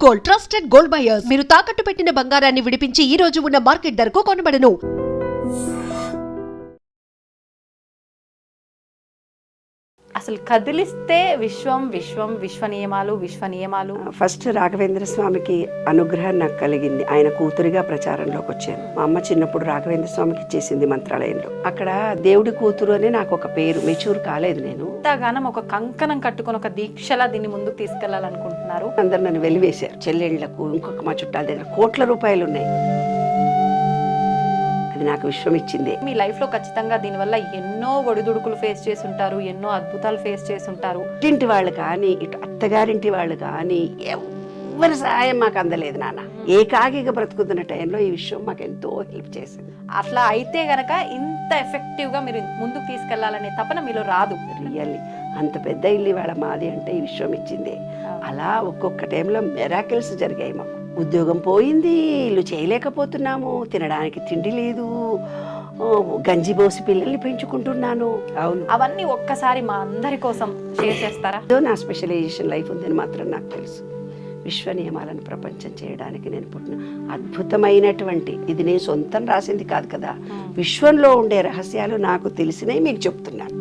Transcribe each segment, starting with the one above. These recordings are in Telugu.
Gold, trusted gold buyers. మీరు తాకట్టు పెట్టిన బంగారాన్ని విడిపించి ఈ రోజు ఉన్న మార్కెట్ ధరకు కొనబడను. అసలు కదిలిస్తే విశ్వం విశ్వం విశ్వ నియమాలు. ఫస్ట్ రాఘవేంద్ర స్వామికి అనుగ్రహం నాకు కలిగింది. ఆయన కూతురిగా ప్రచారంలోకి వచ్చాను. మా అమ్మ చిన్నప్పుడు రాఘవేంద్ర స్వామికి ఇచ్చేసింది మంత్రాలయంలో. అక్కడ దేవుడి కూతురు అని నాకు ఒక పేరు, మెచ్యూర్ కాలేదు నేను. ఇంతగానం ఒక కంకణం కట్టుకుని ఒక దీక్షలా దీన్ని ముందుకు తీసుకెళ్లాలనుకుంటున్నారు. అందరు నన్ను వెలివేశారు. చెల్లెళ్లకు ఇంకొక మా చుట్టాల దగ్గర కోట్ల రూపాయలు ఉన్నాయి. అది నాకు విశ్వం ఇచ్చింది. మీ లైఫ్ లో ఖచ్చితంగా దీనివల్ల ఎన్నో ఒడిదుడుకులు ఫేస్ చేసి ఉంటారు, ఎన్నో అద్భుతాలు ఫేస్ చేసి ఉంటారు. ఇంటి వాళ్ళు కానీ ఇటు అత్తగారింటి వాళ్ళు కానీ ఎవరి సహాయం మాకు అందలేదు నాన్న. ఏకాకిగా బ్రతుకుతున్న టైంలో ఈ విషయం మాకు ఎంతో హెల్ప్ చేసింది. అట్లా అయితే గనక ఇంత ఎఫెక్టివ్ గా మీరు ముందుకు తీసుకెళ్లాలనే తపన మీలో రాదు. రియల్లీ అంత పెద్ద ఇల్లు ఇవాళ మాది అంటే ఈ విషయం ఇచ్చింది. అలా ఒక్కొక్క టైంలో మెరాకిల్స్ జరిగాయి. మాకు ఉద్యోగం పోయింది, ఇల్లు చేయలేకపోతున్నాము, తినడానికి తిండి లేదు, గంజి పోసి పిల్లల్ని పెంచుకుంటున్నాను. అవును, అవన్నీ ఒక్కసారి మా అందరి కోసం షేర్ చేస్తారా? నా స్పెషలైజేషన్ లైఫ్ ఉందని మాత్రం నాకు తెలుసు. విశ్వ నియమాలను ప్రపంచం చేయడానికి నేను పుట్టిన అద్భుతమైనటువంటి, ఇది నేను సొంతం రాసింది కాదు కదా, విశ్వంలో ఉండే రహస్యాలు నాకు తెలిసినవి మీకు చెప్తున్నాను.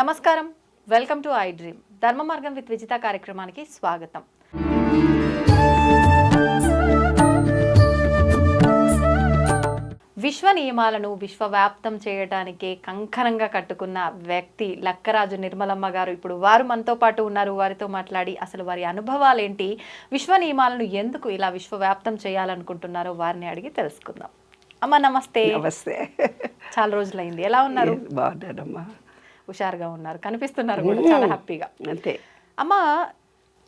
నమస్కారం, వెల్కమ్ టు ఐ డ్రీమ్. ధర్మ మార్గం విత్ విజిత కార్యక్రమానికి స్వాగతం. విశ్వ నియమాలను విశ్వవ్యాప్తం చేయడానికి కంకణంగా కట్టుకున్న వ్యక్తి లక్కరాజు నిర్మలమ్మ గారు. ఇప్పుడు వారు మనతో పాటు ఉన్నారు. వారితో మాట్లాడి అసలు వారి అనుభవాలు ఏంటి, విశ్వ నియమాలను ఎందుకు ఇలా విశ్వవ్యాప్తం చేయాలనుకుంటున్నారో వారిని అడిగి తెలుసుకుందాం. అమ్మ నమస్తే. నమస్తే. చాలా రోజులైంది, ఎలా ఉన్నారు? బాగున్నానమ్మా. హుషారుగా ఉన్నారు, కనిపిస్తున్నారు కూడా చాలా హ్యాపీగా. అంతే అమ్మ,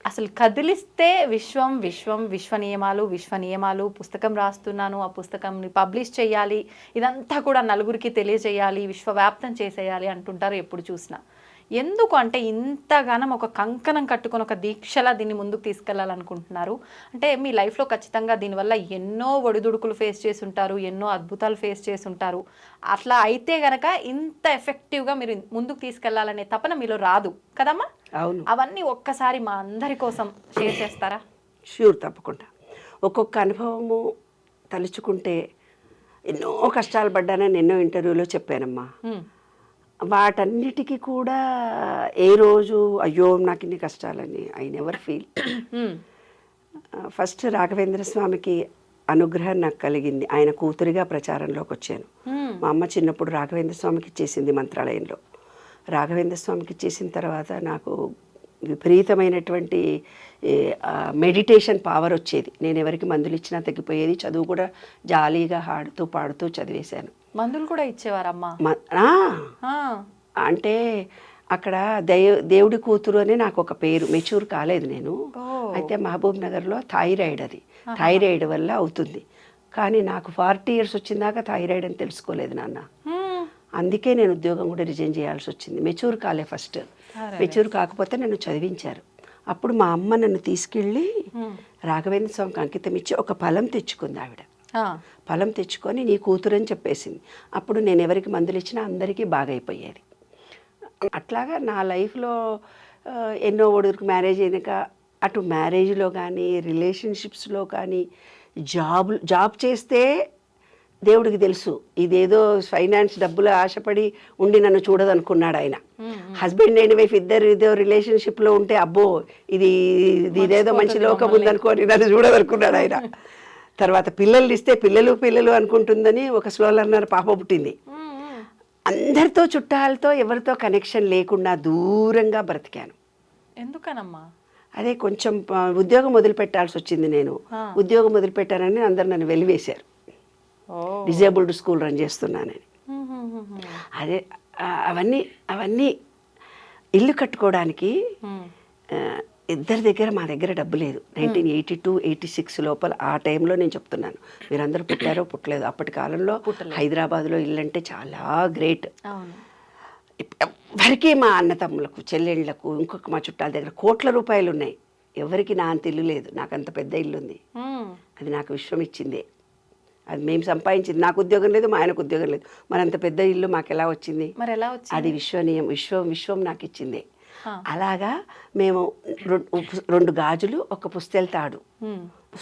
అసలు కదిలిస్తే విశ్వం విశ్వం విశ్వ నియమాలు పుస్తకం రాస్తున్నాను, ఆ పుస్తకంని పబ్లిష్ చేయాలి, ఇదంతా కూడా నలుగురికి తెలియజేయాలి, విశ్వవ్యాప్తం చేసేయాలి అంటుంటారు ఎప్పుడు చూసినా. ఎందుకు అంటే ఇంతగానం ఒక కంకణం కట్టుకొని ఒక దీక్షలా దీన్ని ముందుకు తీసుకెళ్లాలనుకుంటున్నారు? అంటే మీ లైఫ్లో ఖచ్చితంగా దీనివల్ల ఎన్నో ఒడిదుడుకులు ఫేస్ చేసి ఉంటారు, ఎన్నో అద్భుతాలు ఫేస్ చేసి ఉంటారు. అట్లా అయితే గనక ఇంత ఎఫెక్టివ్గా మీరు ముందుకు తీసుకెళ్లాలనే తపన మీలో రాదు కదమ్మా? అవును. అవన్నీ ఒక్కసారి మా అందరి కోసం షేర్ చేస్తారా? ష్యూర్, తప్పకుండా. ఒక్కొక్క అనుభవము తలుచుకుంటే ఎన్నో కష్టాలు పడ్డానని ఎన్నో ఇంటర్వ్యూలో చెప్పానమ్మా. వాటన్నిటికీ కూడా ఏ రోజు అయ్యో నాకు ఇన్ని కష్టాలని I never feel. First Raghavendra స్వామికి అనుగ్రహం నాకు కలిగింది. ఆయన కూతురిగా ప్రచారంలోకి వచ్చాను. మా అమ్మ చిన్నప్పుడు రాఘవేంద్ర స్వామికి ఇచ్చేసింది మంత్రాలయంలో. రాఘవేంద్ర స్వామికి ఇచ్చేసిన తర్వాత నాకు విపరీతమైనటువంటి మెడిటేషన్ పవర్ వచ్చేది. నేను ఎవరికి మందులు ఇచ్చినా తగ్గిపోయేది. చదువు కూడా జాలీగా ఆడుతూ పాడుతూ చదివేశాను. మందులు కూడా ఇచ్చేవారమ్మా? అంటే అక్కడ దేవుడి కూతురు అని నాకు ఒక పేరు, మెచ్యూర్ కాలేదు నేను. అయితే మహబూబ్ నగర్లో థైరాయిడ్, అది థైరాయిడ్ వల్ల అవుతుంది. కానీ నాకు 40 years వచ్చిందాకా థైరాయిడ్ అని తెలుసుకోలేదు నాన్న. అందుకే నేను ఉద్యోగం కూడా రిజైన్ చేయాల్సి వచ్చింది. మెచ్యూర్ కాలే ఫస్ట్. మెచ్యూర్ కాకపోతే నన్ను చదివించారు. అప్పుడు మా అమ్మ నన్ను తీసుకెళ్ళి రాఘవేంద్ర స్వామికి అంకితం ఇచ్చి ఒక ఫలం తెచ్చుకుంది ఆవిడ. ఫలం తెచ్చుకొని నీ కూతురు అని చెప్పేసింది. అప్పుడు నేను ఎవరికి మందులు ఇచ్చినా అందరికీ బాగైపోయేది. అట్లాగా నా లైఫ్లో ఎన్నో ఒడిదుడుకు, మ్యారేజ్ అయినాక అటు మ్యారేజ్లో కానీ రిలేషన్షిప్స్లో కానీ జాబ్ చేస్తే దేవుడికి తెలుసు ఇదేదో ఫైనాన్స్ డబ్బులు ఆశపడి ఉండి నన్ను చూడదనుకున్నాడు ఆయన. హస్బెండ్ అండ్ వైఫ్ ఇద్దరు ఇదో రిలేషన్షిప్లో ఉంటే అబ్బో ఇదేదో మంచి లోకం ఉందనుకోని నన్ను చూడదనుకున్నాడు ఆయన. తర్వాత పిల్లలు ఇస్తే పిల్లలు అనుకుంటుందని ఒక స్లో లర్నర్ పాప పుట్టింది. అందరితో చుట్టాలతో ఎవరితో కనెక్షన్ లేకుండా దూరంగా బ్రతికాను. ఎందుకనమ్మా? అదే కొంచెం ఉద్యోగం వదిలిపెట్టాల్సి వచ్చింది. నేను ఉద్యోగం వదిలిపెట్టానని అందరు నన్ను వెలివేశారు. డిజేబుల్డ్ స్కూల్ రన్ చేస్తున్నానని. అదే అవన్నీ ఇల్లు కట్టుకోవడానికి ఇద్దరి దగ్గర, మా దగ్గర డబ్బు లేదు. 1982-86 లోపల, ఆ టైంలో నేను చెప్తున్నాను. మీరందరూ పుట్టారో పుట్టలేదు. అప్పటి కాలంలో హైదరాబాద్లో ఇల్లు అంటే చాలా గ్రేట్. ఎవరికి, మా అన్నతమ్ములకు, చెల్లెళ్ళకు, ఇంకొక మా చుట్టాల దగ్గర కోట్ల రూపాయలు ఉన్నాయి. ఎవరికి నా అంత ఇల్లు లేదు. నాకు అంత పెద్ద ఇల్లు ఉంది. అది నాకు విశ్వం ఇచ్చిందే. అది మేము సంపాదించింది. నాకు ఉద్యోగం లేదు, మా ఆయనకు ఉద్యోగం లేదు. మరి అంత పెద్ద ఇల్లు మాకు ఎలా వచ్చింది? మరి ఎలా వచ్చింది? అది విశ్వం నాకు ఇచ్చిందే. అలాగా మేము 2 గాజులు, ఒక పుస్తెల తాడు,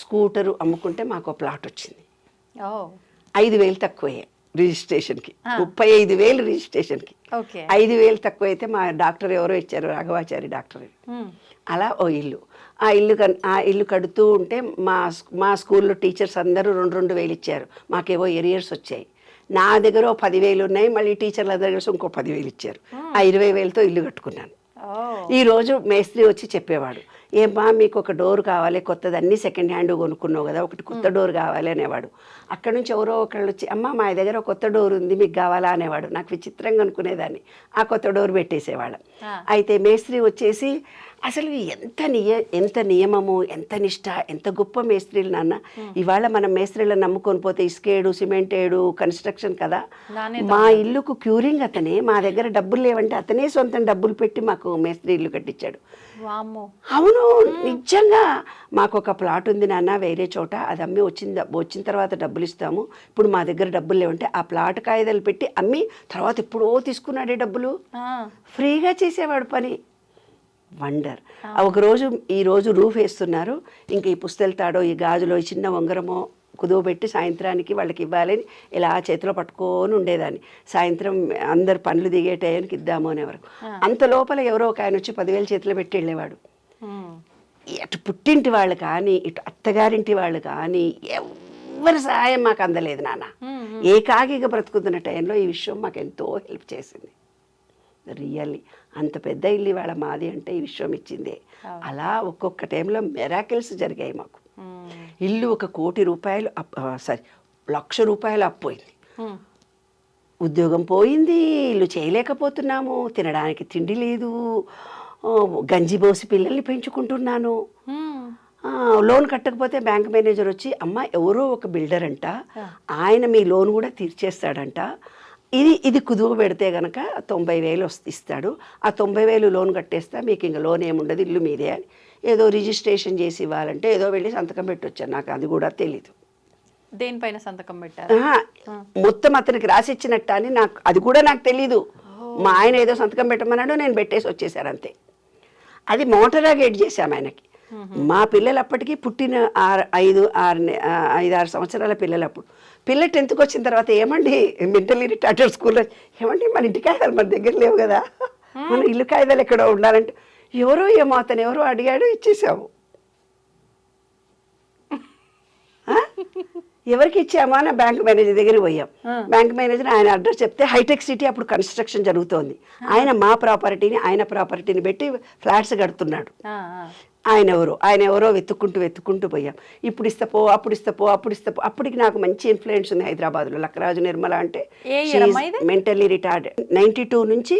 స్కూటరు అమ్ముకుంటే మాకు ప్లాట్ వచ్చింది. 5,000 తక్కువే రిజిస్ట్రేషన్కి, 35,000 రిజిస్ట్రేషన్కి. 5,000 తక్కువ అయితే మా డాక్టర్ ఎవరో ఇచ్చారు, రాఘవాచారి డాక్టర్. అలా ఓ ఇల్లు, ఆ ఇల్లు కడుతూ ఉంటే మా స్కూల్లో టీచర్స్ అందరూ 2,000 ఇచ్చారు. మాకేవో ఎరియర్స్ వచ్చాయి. నా దగ్గర 10,000 ఉన్నాయి, మళ్ళీ టీచర్ల దగ్గర ఇంకో 10,000 ఇచ్చారు. ఆ 20,000తో ఇల్లు కట్టుకున్నాను. ఈరోజు మేస్త్రి వచ్చి చెప్పేవాడు, ఏమ్మా మీకు ఒక డోర్ కావాలి కొత్తది, అన్నీ సెకండ్ హ్యాండ్ కొనుక్కున్నావు కదా, ఒకటి కొత్త డోర్ కావాలి అనేవాడు. అక్కడ నుంచి ఎవరో ఒకళ్ళు వచ్చి, అమ్మ మా దగ్గర కొత్త డోర్ ఉంది మీకు కావాలా అనేవాడు. నాకు విచిత్రంగా అనుకునేదాన్ని. ఆ కొత్త డోర్ పెట్టేసేవాళ్ళం. అయితే మేస్త్రి వచ్చేసి అసలు ఎంత నియమము, ఎంత నిష్ట, ఎంత గొప్ప మేస్త్రీలు నాన్న. ఇవాళ మనం మేస్త్రీలను నమ్ముకొని పోతే ఇసుకేడు, సిమెంటేడు, కన్స్ట్రక్షన్ కదా. మా ఇల్లుకు క్యూరింగ్ అతనే, మా దగ్గర డబ్బులు లేవంటే అతనే సొంతం డబ్బులు పెట్టి మాకు మేస్త్రి ఇల్లు కట్టించాడు. అవును, నిజంగా. మాకు ఒక ప్లాట్ ఉంది నాన్న వేరే చోట, అది అమ్మి వచ్చిన తర్వాత డబ్బులు ఇస్తాము, ఇప్పుడు మా దగ్గర డబ్బులు లేవంటే ఆ ప్లాట్ కాయిదాలు పెట్టి అమ్మి తర్వాత ఎప్పుడో తీసుకున్నాడే డబ్బులు. ఫ్రీగా చేసేవాడు పని. వండర్. ఒకరోజు ఈరోజు రూఫ్ వేస్తున్నారు, ఇంక ఈ పుస్తెల తాడో, ఈ గాజులో, ఈ చిన్న ఉంగరమో కుదువబెట్టి సాయంత్రానికి వాళ్ళకి ఇవ్వాలని ఇలా చేతిలో పట్టుకొని ఉండేదాన్ని. సాయంత్రం అందరు పనులు దిగే టైంకి ఇద్దాము అనేవారు. అంత లోపల ఎవరో ఒక ఆయన వచ్చి 10,000 చేతిలో పెట్టి వెళ్ళేవాడు. అటు పుట్టింటి వాళ్ళు కానీ, ఇటు అత్తగారింటి వాళ్ళు కానీ ఎవరి సహాయం మాకు అందలేదు నాన్న. ఏకాకిగా బ్రతుకుతున్న టైంలో ఈ విషయం మాకు ఎంతో హెల్ప్ చేసింది. రియల్లీ అంత పెద్ద ఇల్లు ఇవాళ మాది అంటే ఈ విషయం ఇచ్చిందే. అలా ఒక్కొక్క టైంలో మెరాకిల్స్ జరిగాయి మాకు. ఇల్లు 1 కోటి రూపాయలు ₹1,00,000 అప్పోయింది. ఉద్యోగం పోయింది, ఇల్లు చేయలేకపోతున్నాము, తినడానికి తిండి లేదు, గంజి పోసి పిల్లల్ని పెంచుకుంటున్నాను. లోన్ కట్టకపోతే బ్యాంక్ మేనేజర్ వచ్చి, అమ్మ ఎవరో ఒక బిల్డర్ అంట, ఆయన మీ లోన్ కూడా తీర్చేస్తాడంట, ఇది కుదువ పెడితే కనుక 90,000 ఇస్తాడు, ఆ 90,000 లోన్ కట్టేస్తా, మీకు ఇంకా లోన్ ఏముండదు, ఇల్లు మీదే అని ఏదో రిజిస్ట్రేషన్ చేసి ఇవ్వాలంటే ఏదో వెళ్ళి సంతకం పెట్టొచ్చాను. నాకు అది కూడా తెలీదు. దేనిపైన సంతకం పెట్టారు? మొత్తం అతనికి రాసిచ్చినట్ట అని అది కూడా నాకు తెలీదు. మా ఆయన ఏదో సంతకం పెట్టమన్నాడు, నేను పెట్టేసి వచ్చేసాను అంతే. అది మోటరా గేట్ చేశాము ఆయనకి. మా పిల్లలు అప్పటికి పుట్టిన 5-6 సంవత్సరాల పిల్లలు. అప్పుడు పిల్ల 10th వచ్చిన తర్వాత, ఏమండి మెంటల్లీ రిటార్టెడ్ స్కూల్లో, ఏమండి మన ఇంటి కాగితాలు మన దగ్గర లేవు కదా, మన ఇల్లు కాగితాలు ఎక్కడో ఉండాలంటే, ఎవరో ఏమో అతను ఎవరో అడిగాడు, ఇచ్చేసాము. ఎవరికి ఇచ్చామా అని బ్యాంక్ మేనేజర్ దగ్గరికి పోయాం. బ్యాంక్ మేనేజర్ ఆయన అడ్రస్ చెప్తే, హైటెక్ సిటీ అప్పుడు కన్స్ట్రక్షన్ జరుగుతోంది, ఆయన మా ప్రాపర్టీని పెట్టి ఫ్లాట్స్ కడుతున్నాడు. ఆయన ఎవరో వెతుక్కుంటూ పోయాం. ఇప్పుడు ఇస్తపో అప్పటికి నాకు మంచి ఇన్ఫ్లుయెన్స్ ఉంది హైదరాబాద్లో. లక్కరాజు నిర్మల అంటే మెంటల్లీ రిటార్డెడ్. 92 నుంచి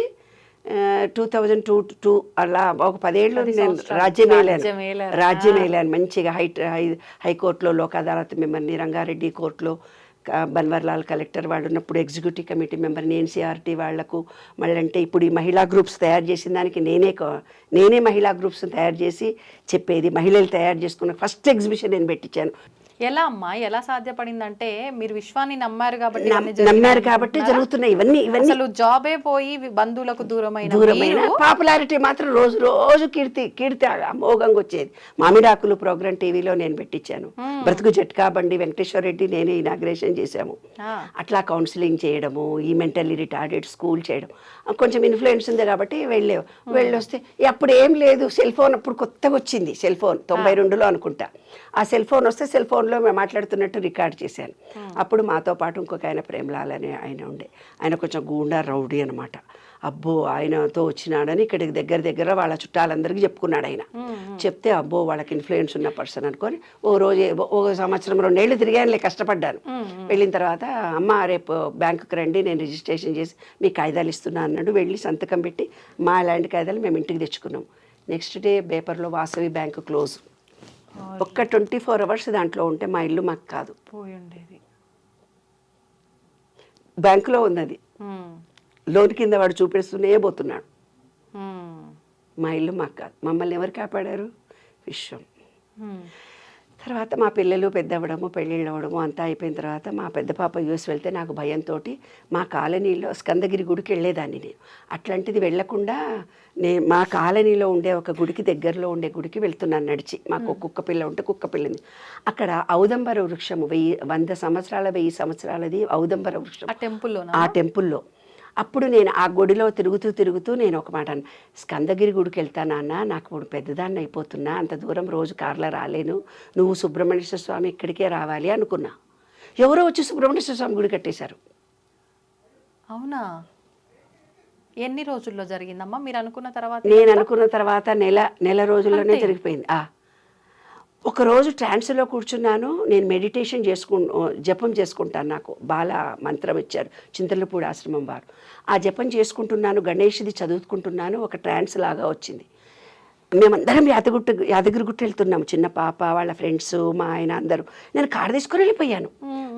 2002 అలా ఒక 10 ఏళ్ళు నేను రాజ్యం వేలాను మంచిగా. హైకోర్టులో లోక్ అదాలత్ మెంబర్ని, రంగారెడ్డి కోర్టులో బన్వర్లాల్ కలెక్టర్ వాళ్ళు ఉన్నప్పుడు ఎగ్జిక్యూటివ్ కమిటీ మెంబర్ని, ఎన్సీఆర్టీ వాళ్లకు. మళ్ళీ అంటే ఇప్పుడు ఈ మహిళా గ్రూప్స్ తయారు చేసిన దానికి నేనే మహిళా గ్రూప్స్ తయారు చేసి చెప్పేది. మహిళలు తయారు చేసుకున్న ఫస్ట్ ఎగ్జిబిషన్ నేను పెట్టించాను. ఎలా అమ్మా, ఎలా సాధ్యపడిందంటే మీరు విశ్వాన్ని నమ్మారు కాబట్టి జరుగుతున్నాయి ఇవన్నీ. అసలు జాబే పోయి బంధువులకు దూరమైన పాపులారిటీ మాత్రం రోజు కీర్తి అమోఘంగా వచ్చేది. మామిడాకులు ప్రోగ్రామ్ టీవీలో నేను పెట్టించాను. బ్రతుకు జట్కా బండి వెంకటేశ్వర రెడ్డి నేనే ఇనాగ్రేషన్ చేశాము. అట్లా కౌన్సిలింగ్ చేయడము, ఈ మెంటల్లీ రిటార్డెడ్ స్కూల్ చేయడం, కొంచెం ఇన్ఫ్లుయెన్స్ ఉంది కాబట్టి వెళ్ళొస్తే అప్పుడు ఏం లేదు. సెల్ ఫోన్ అప్పుడు కొత్తగా వచ్చింది, సెల్ ఫోన్ 92లో అనుకుంటా. ఆ సెల్ ఫోన్ వస్తే సెల్ ఫోన్లో మేము మాట్లాడుతున్నట్టు రికార్డ్ చేశాను. అప్పుడు మాతో పాటు ఇంకొక ఆయన ప్రేమలాల్ అనే ఆయన ఉండే, ఆయన కొంచెం గూండా రౌడీ అనమాట. అబ్బో ఆయనతో వచ్చినాడని ఇక్కడికి దగ్గర వాళ్ళ చుట్టాలందరికీ చెప్పుకున్నాడు ఆయన. చెప్తే అబ్బో వాళ్ళకి ఇన్ఫ్లుయెన్స్ ఉన్న పర్సన్ అనుకొని ఓ సంవత్సరం 2 ఏళ్ళు తిరిగానులే, కష్టపడ్డాను. వెళ్ళిన తర్వాత, అమ్మ రేపు బ్యాంకుకి రండి, నేను రిజిస్ట్రేషన్ చేసి మీ కాగితాలు ఇస్తున్నా అన్నాడు. వెళ్ళి సంతకం పెట్టి మా ల్యాండ్ కాగితాలు మేము ఇంటికి తెచ్చుకున్నాం. నెక్స్ట్ డే పేపర్లో వాసవి బ్యాంకు క్లోజ్. ఒక్క 24 అవర్స్ దాంట్లో ఉంటే మా ఇల్లు మాకు కాదు, పోయి ఉండేది. బ్యాంకులో ఉన్నది, లోన్ కింద వాడు చూపిస్తూనే పోతున్నాడు. మా ఇల్లు మాకు కాదు. మమ్మల్ని ఎవరు కాపాడారు? విశ్వం. తర్వాత మా పిల్లలు పెద్దవ్వడము పెళ్ళిళ్ళు అవ్వడము అంతా అయిపోయిన తర్వాత మా పెద్ద పాప యూఎస్ వెళ్తే నాకు భయంతో మా కాలనీలో స్కందగిరి గుడికి వెళ్ళేదాన్ని నేను. అట్లాంటిది వెళ్లకుండా మా కాలనీలో ఉండే ఒక గుడికి దగ్గరలో ఉండే గుడికి వెళ్తున్నాను నడిచి. మాకు ఒక కుక్క పిల్ల ఉంటే కుక్క పిల్లింది. అక్కడ ఔదంబర వృక్షము 100 సంవత్సరాల 1000 సంవత్సరాలది ఔదంబర వృక్షం ఆ టెంపుల్లో. అప్పుడు నేను ఆ గుడిలో తిరుగుతూ నేను ఒక మాట స్కందగిరి గుడికి వెళ్తానన్నా, నాకు ఇప్పుడు పెద్దదాన్ని అయిపోతున్నా, అంత దూరం రోజు కార్లో రాలేను, నువ్వు సుబ్రహ్మణ్యేశ్వర స్వామి ఇక్కడికే రావాలి అనుకున్నా. ఎవరో వచ్చి సుబ్రహ్మణ్యేశ్వర స్వామి గుడి కట్టేశారు. అవునా? ఎన్ని రోజుల్లో జరిగిందమ్మా మీరు అనుకున్న తర్వాత? నేను అనుకున్న తర్వాత నెల రోజుల్లోనే జరిగిపోయింది. ఒకరోజు ట్రాన్స్లో కూర్చున్నాను. నేను మెడిటేషన్ జపం చేసుకుంటాను. నాకు బాల మంత్రం ఇచ్చారు చింతలపూడి ఆశ్రమం వారు. ఆ జపం చేసుకుంటున్నాను, గణేష్ది చదువుకుంటున్నాను. ఒక ట్రాన్స్ లాగా వచ్చింది. మేమందరం యాదగిరిగుట్ట వెళ్తున్నాము, చిన్న పాప వాళ్ళ ఫ్రెండ్స్ మా ఆయన అందరూ. నేను కారు తీసుకొని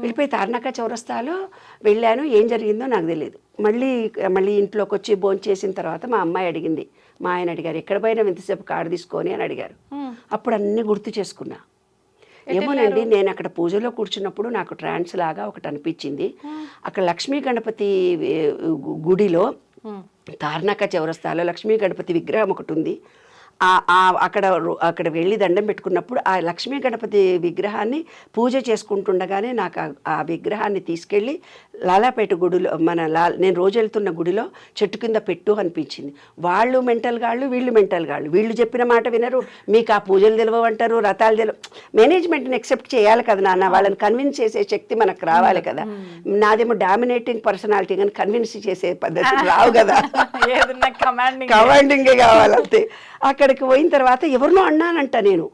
వెళ్ళిపోయి తార్నాక చౌరస్తాలో వెళ్ళాను. ఏం జరిగిందో నాకు తెలియదు. మళ్ళీ ఇంట్లోకి వచ్చి భోంచేసిన చేసిన తర్వాత మా అమ్మాయి అడిగింది, మా ఆయన అడిగారు, ఎక్కడ పోయినా ఎంతసేపు కారు తీసుకొని అని అడిగారు. అప్పుడు అన్నీ గుర్తు చేసుకున్నా. ఏమోనండి, నేను అక్కడ పూజలో కూర్చున్నప్పుడు నాకు ట్రాన్స్ లాగా ఒకటి అనిపించింది. అక్కడ లక్ష్మీ గణపతి గుడిలో తార్నాక చౌరస్తాలో లక్ష్మీ గణపతి విగ్రహం ఒకటి ఉంది. అక్కడ వెళ్ళి దండం పెట్టుకున్నప్పుడు ఆ లక్ష్మీ గణపతి విగ్రహాన్ని పూజ చేసుకుంటుండగానే నాకు ఆ విగ్రహాన్ని తీసుకెళ్ళి లాలాపేట గుడిలో నేను రోజు వెళ్తున్న గుడిలో చెట్టు కింద పెట్టు అనిపించింది. వాళ్ళు మెంటల్ గాళ్ళు, వీళ్ళు చెప్పిన మాట వినరు. మీకు ఆ పూజలు తెలియవంటారు, రథాలు తెలియవు. మేనేజ్మెంట్ని ఎక్సెప్ట్ చేయాలి కదా నాన్న, వాళ్ళని కన్విన్స్ చేసే శక్తి మనకు రావాలి కదా. నాదేమో డామినేటింగ్ పర్సనాలిటీ కానీ కన్విన్స్ చేసే పద్ధతి రావు కదా, కమాండింగే కావాలంతే. అక్కడికి పోయిన తర్వాత ఎవరినో అన్నానంట నేను,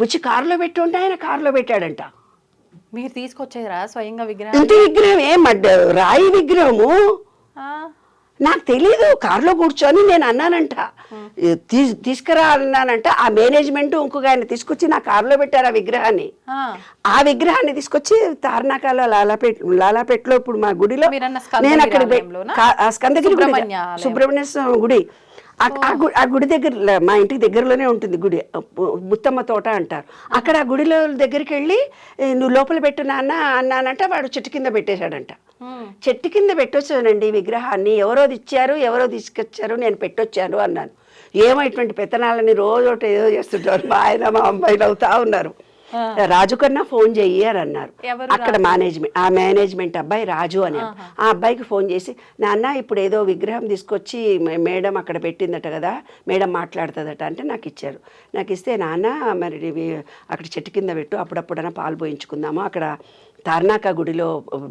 వచ్చి కారులో పెట్టి ఉంటే ఆయన కారులో పెట్టాడంట. మీరు తీసుకొచ్చారా స్వయంగా విగ్రహం? ఇంటి విగ్రహం రాయి విగ్రహము నాకు తెలీదు. కారులో కూర్చొని నేను అన్నానంట, తీసుకురా అన్నానంట. ఆ మేనేజ్మెంట్ ఇంకొక ఆయన తీసుకొచ్చి నా కారులో పెట్టారు ఆ విగ్రహాన్ని. ఆ విగ్రహాన్ని తీసుకొచ్చి తార్నాకాలో లాలాపేటలో ఇప్పుడు మా గుడిలో నేను అక్కడ స్కందగిరి సుబ్రహ్మణ్య స్వామి గుడి, ఆ గుడి దగ్గర మా ఇంటికి దగ్గరలోనే ఉంటుంది గుడి, ముత్తమ్మ తోట అంటారు. అక్కడ ఆ గుడిలో దగ్గరికి వెళ్ళి నువ్వు లోపల పెట్టు నాన్న అన్నానంట. వాడు చెట్టు కింద పెట్టేశాడంట. చెట్టు కింద పెట్టొచ్చానండి విగ్రహాన్ని. ఎవరో ఇచ్చారు, ఎవరో తీసుకొచ్చారు, నేను పెట్టొచ్చాను అన్నాను. ఏమో ఇటువంటి పెత్తనాలని రోజు ఏదో చేస్తుంటారు. మా ఆయన మా అమ్మాయిలు అవుతా ఉన్నారు. రాజు కన్నా ఫోన్ చెయ్యి అని అన్నారు. అక్కడ మేనేజ్మెంట్ అబ్బాయి రాజు అని, ఆ అబ్బాయికి ఫోన్ చేసి, నాన్న ఇప్పుడు ఏదో విగ్రహం తీసుకొచ్చి మేడం అక్కడ పెట్టిందట కదా, మేడం మాట్లాడుతుందట అంటే నాకు ఇచ్చారు. నాకు ఇస్తే, నాన్న మరి అక్కడ చెట్టు కింద పెట్టు, అప్పుడప్పుడైనా పాలు పోయించుకుందాము. అక్కడ తార్నాక గుడిలో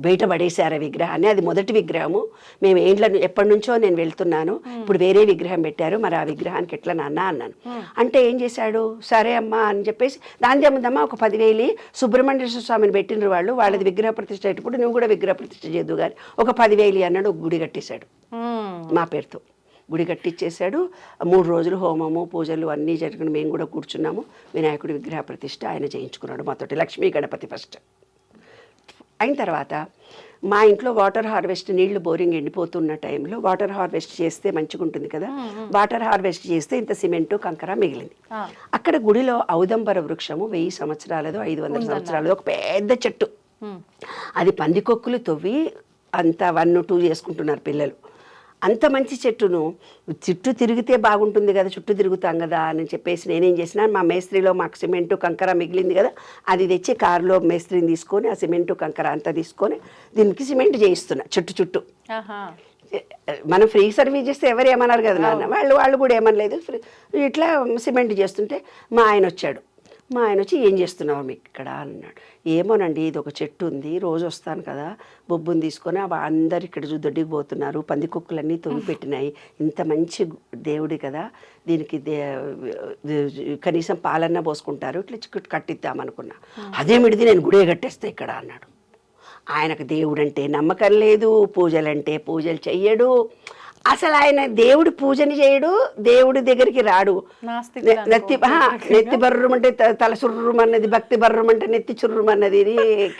బయట పడేశారు ఆ విగ్రహాన్ని. అది మొదటి విగ్రహము. మేము ఎప్పటి నుంచో నేను వెళ్తున్నాను, ఇప్పుడు వేరే విగ్రహం పెట్టారు, మరి ఆ విగ్రహానికి ఎట్లా నాన్న అన్నాను. అంటే ఏం చేశాడు, సరే అమ్మా అని చెప్పేసి, దాని ఏముందమ్మా ఒక 10,000 సుబ్రహ్మణ్యేశ్వర స్వామిని పెట్టిన వాళ్ళది విగ్రహ ప్రతిష్ఠ అయ్యేటప్పుడు నువ్వు కూడా విగ్రహ ప్రతిష్ఠ చేద్దు కానీ ఒక 10,000 అన్నాడు. ఒక గుడి కట్టేశాడు మా పేరుతో. గుడి కట్టించేశాడు. 3 రోజులు హోమము పూజలు అన్నీ జరిగిన. మేము కూడా కూర్చున్నాము. వినాయకుడి విగ్రహ ప్రతిష్ఠ ఆయన చేయించుకున్నాడు మాతోటి. లక్ష్మీ గణపతి ఫస్ట్ అయిన తర్వాత మా ఇంట్లో వాటర్ హార్వెస్ట్, నీళ్లు బోరింగ్ ఎండిపోతున్న టైంలో వాటర్ హార్వెస్ట్ చేస్తే మంచిగా ఉంటుంది కదా. వాటర్ హార్వెస్ట్ చేస్తే ఇంత సిమెంటు కంకర మిగిలింది. అక్కడ గుడిలో ఔదంబర వృక్షము 1000 సంవత్సరాలదో 500 సంవత్సరాలదో ఒక పెద్ద చెట్టు. అది పందికొక్కులు తవ్వి అంత 1, 2 చేసుకుంటున్నారు పిల్లలు. అంత మంచి చెట్టును చుట్టూ తిరిగితే బాగుంటుంది కదా, చుట్టూ తిరుగుతాం కదా అని చెప్పేసి నేనేం చేసినా, మా మేస్త్రిలో మాకు సిమెంటు కంకర మిగిలింది కదా, అది తెచ్చి కారులో మేస్త్రిని తీసుకొని ఆ సిమెంటు కంకర అంతా తీసుకొని దీనికి సిమెంట్ చేయిస్తున్నా చుట్టూ. మనం ఫ్రీ సర్వీస్ చేస్తే ఎవరు ఏమన్నారు కదా నాన్న, వాళ్ళు కూడా ఏమనలేదు. ఇట్లా సిమెంట్ చేస్తుంటే మా ఆయన వచ్చాడు. మా ఆయన వచ్చి, ఏం చేస్తున్నావు మీకు ఇక్కడ అన్నాడు. ఏమోనండి, ఇది ఒక చెట్టు ఉంది, రోజు వస్తాను కదా, బొబ్బుని తీసుకొని అందరు ఇక్కడ దొడ్డికి పోతున్నారు, పందికొక్కులన్నీ తొమ్మి పెట్టినాయి, ఇంత మంచి దేవుడి కదా, దీనికి కనీసం పాలన్నా పోసుకుంటారు, ఇట్లా కట్టిద్దామనుకున్నా. అదేమిటిది, నేను గుడే కట్టేస్తా ఇక్కడ అన్నాడు. ఆయనకు దేవుడు అంటే నమ్మకం లేదు, పూజలంటే పూజలు చెయ్యడు. అసలు ఆయన దేవుడి పూజని చేయడు, దేవుడి దగ్గరికి రాడు. నెత్తి బర్రుమంటే తల సుర్రుమన్నది, భక్తి బర్రుమంటే నెత్తి చుర్రుమన్నది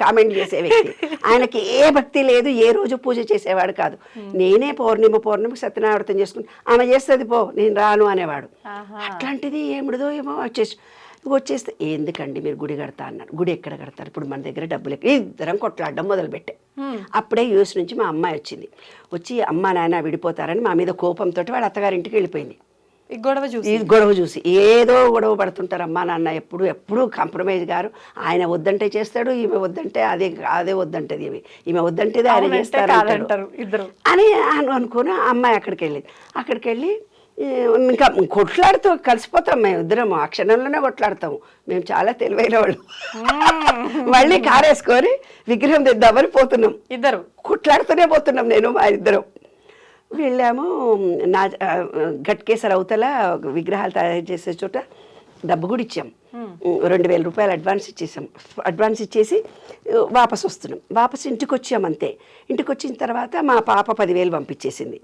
కామెంట్ చేసే వ్యక్తి. ఆయనకి ఏ భక్తి లేదు, ఏ రోజు పూజ చేసేవాడు కాదు. నేనే పౌర్ణిమ సత్యనారాయణ చేసుకుని ఆమె చేస్తుంది పో, నేను రాను అనేవాడు. అట్లాంటిది ఏమిడదో ఏమో వచ్చేసి వచ్చేస్తే ఎందుకండి మీరు గుడి కడతా అన్నారు. గుడి ఎక్కడ కడతారు, ఇప్పుడు మన దగ్గర డబ్బులు ఎక్కడ, ఇద్దరం కొట్లాడడం మొదలుపెట్టాం. అప్పుడే యూఎస్ నుంచి మా అమ్మాయి వచ్చింది. వచ్చి అమ్మ నాన్న విడిపోతారని మా మీద కోపంతో వాళ్ళ అత్తగారింటికి వెళ్ళిపోయింది. ఈ గొడవ చూసి ఏదో గొడవ పడుతుంటారు అమ్మా నాన్న, ఎప్పుడు కాంప్రమైజ్ గారు. ఆయన వద్దంటే చేస్తాడు, ఈమె వద్దంటే అదే వద్దంటది, ఈమె వద్దంటేది ఆయన చేస్తారు ఇద్దరు అని అనుకుని అమ్మాయి అక్కడికి వెళ్ళి ఇంకా కొట్లాడుతూ కలిసిపోతాం మేము ఇద్దరం. ఆ క్షణంలోనే కొట్లాడతాము. మేము చాలా తెలివైన వాళ్ళు. మళ్ళీ కారేసుకొని విగ్రహం తెద్దామని పోతున్నాం, ఇద్దరు కొట్లాడుతూనే పోతున్నాం నేను మా ఇద్దరం. వెళ్ళాము. నా గట్కేసర్ అవతల విగ్రహాలు తయారు చేసే చోట డబ్బు కూడా ఇచ్చాం. 2,000 రూపాయలు అడ్వాన్స్ ఇచ్చేసి వాపస్ వస్తున్నాం. వాపస్ ఇంటికి వచ్చాం అంతే. ఇంటికి వచ్చిన తర్వాత మా పాప 10,000 పంపించేసింది.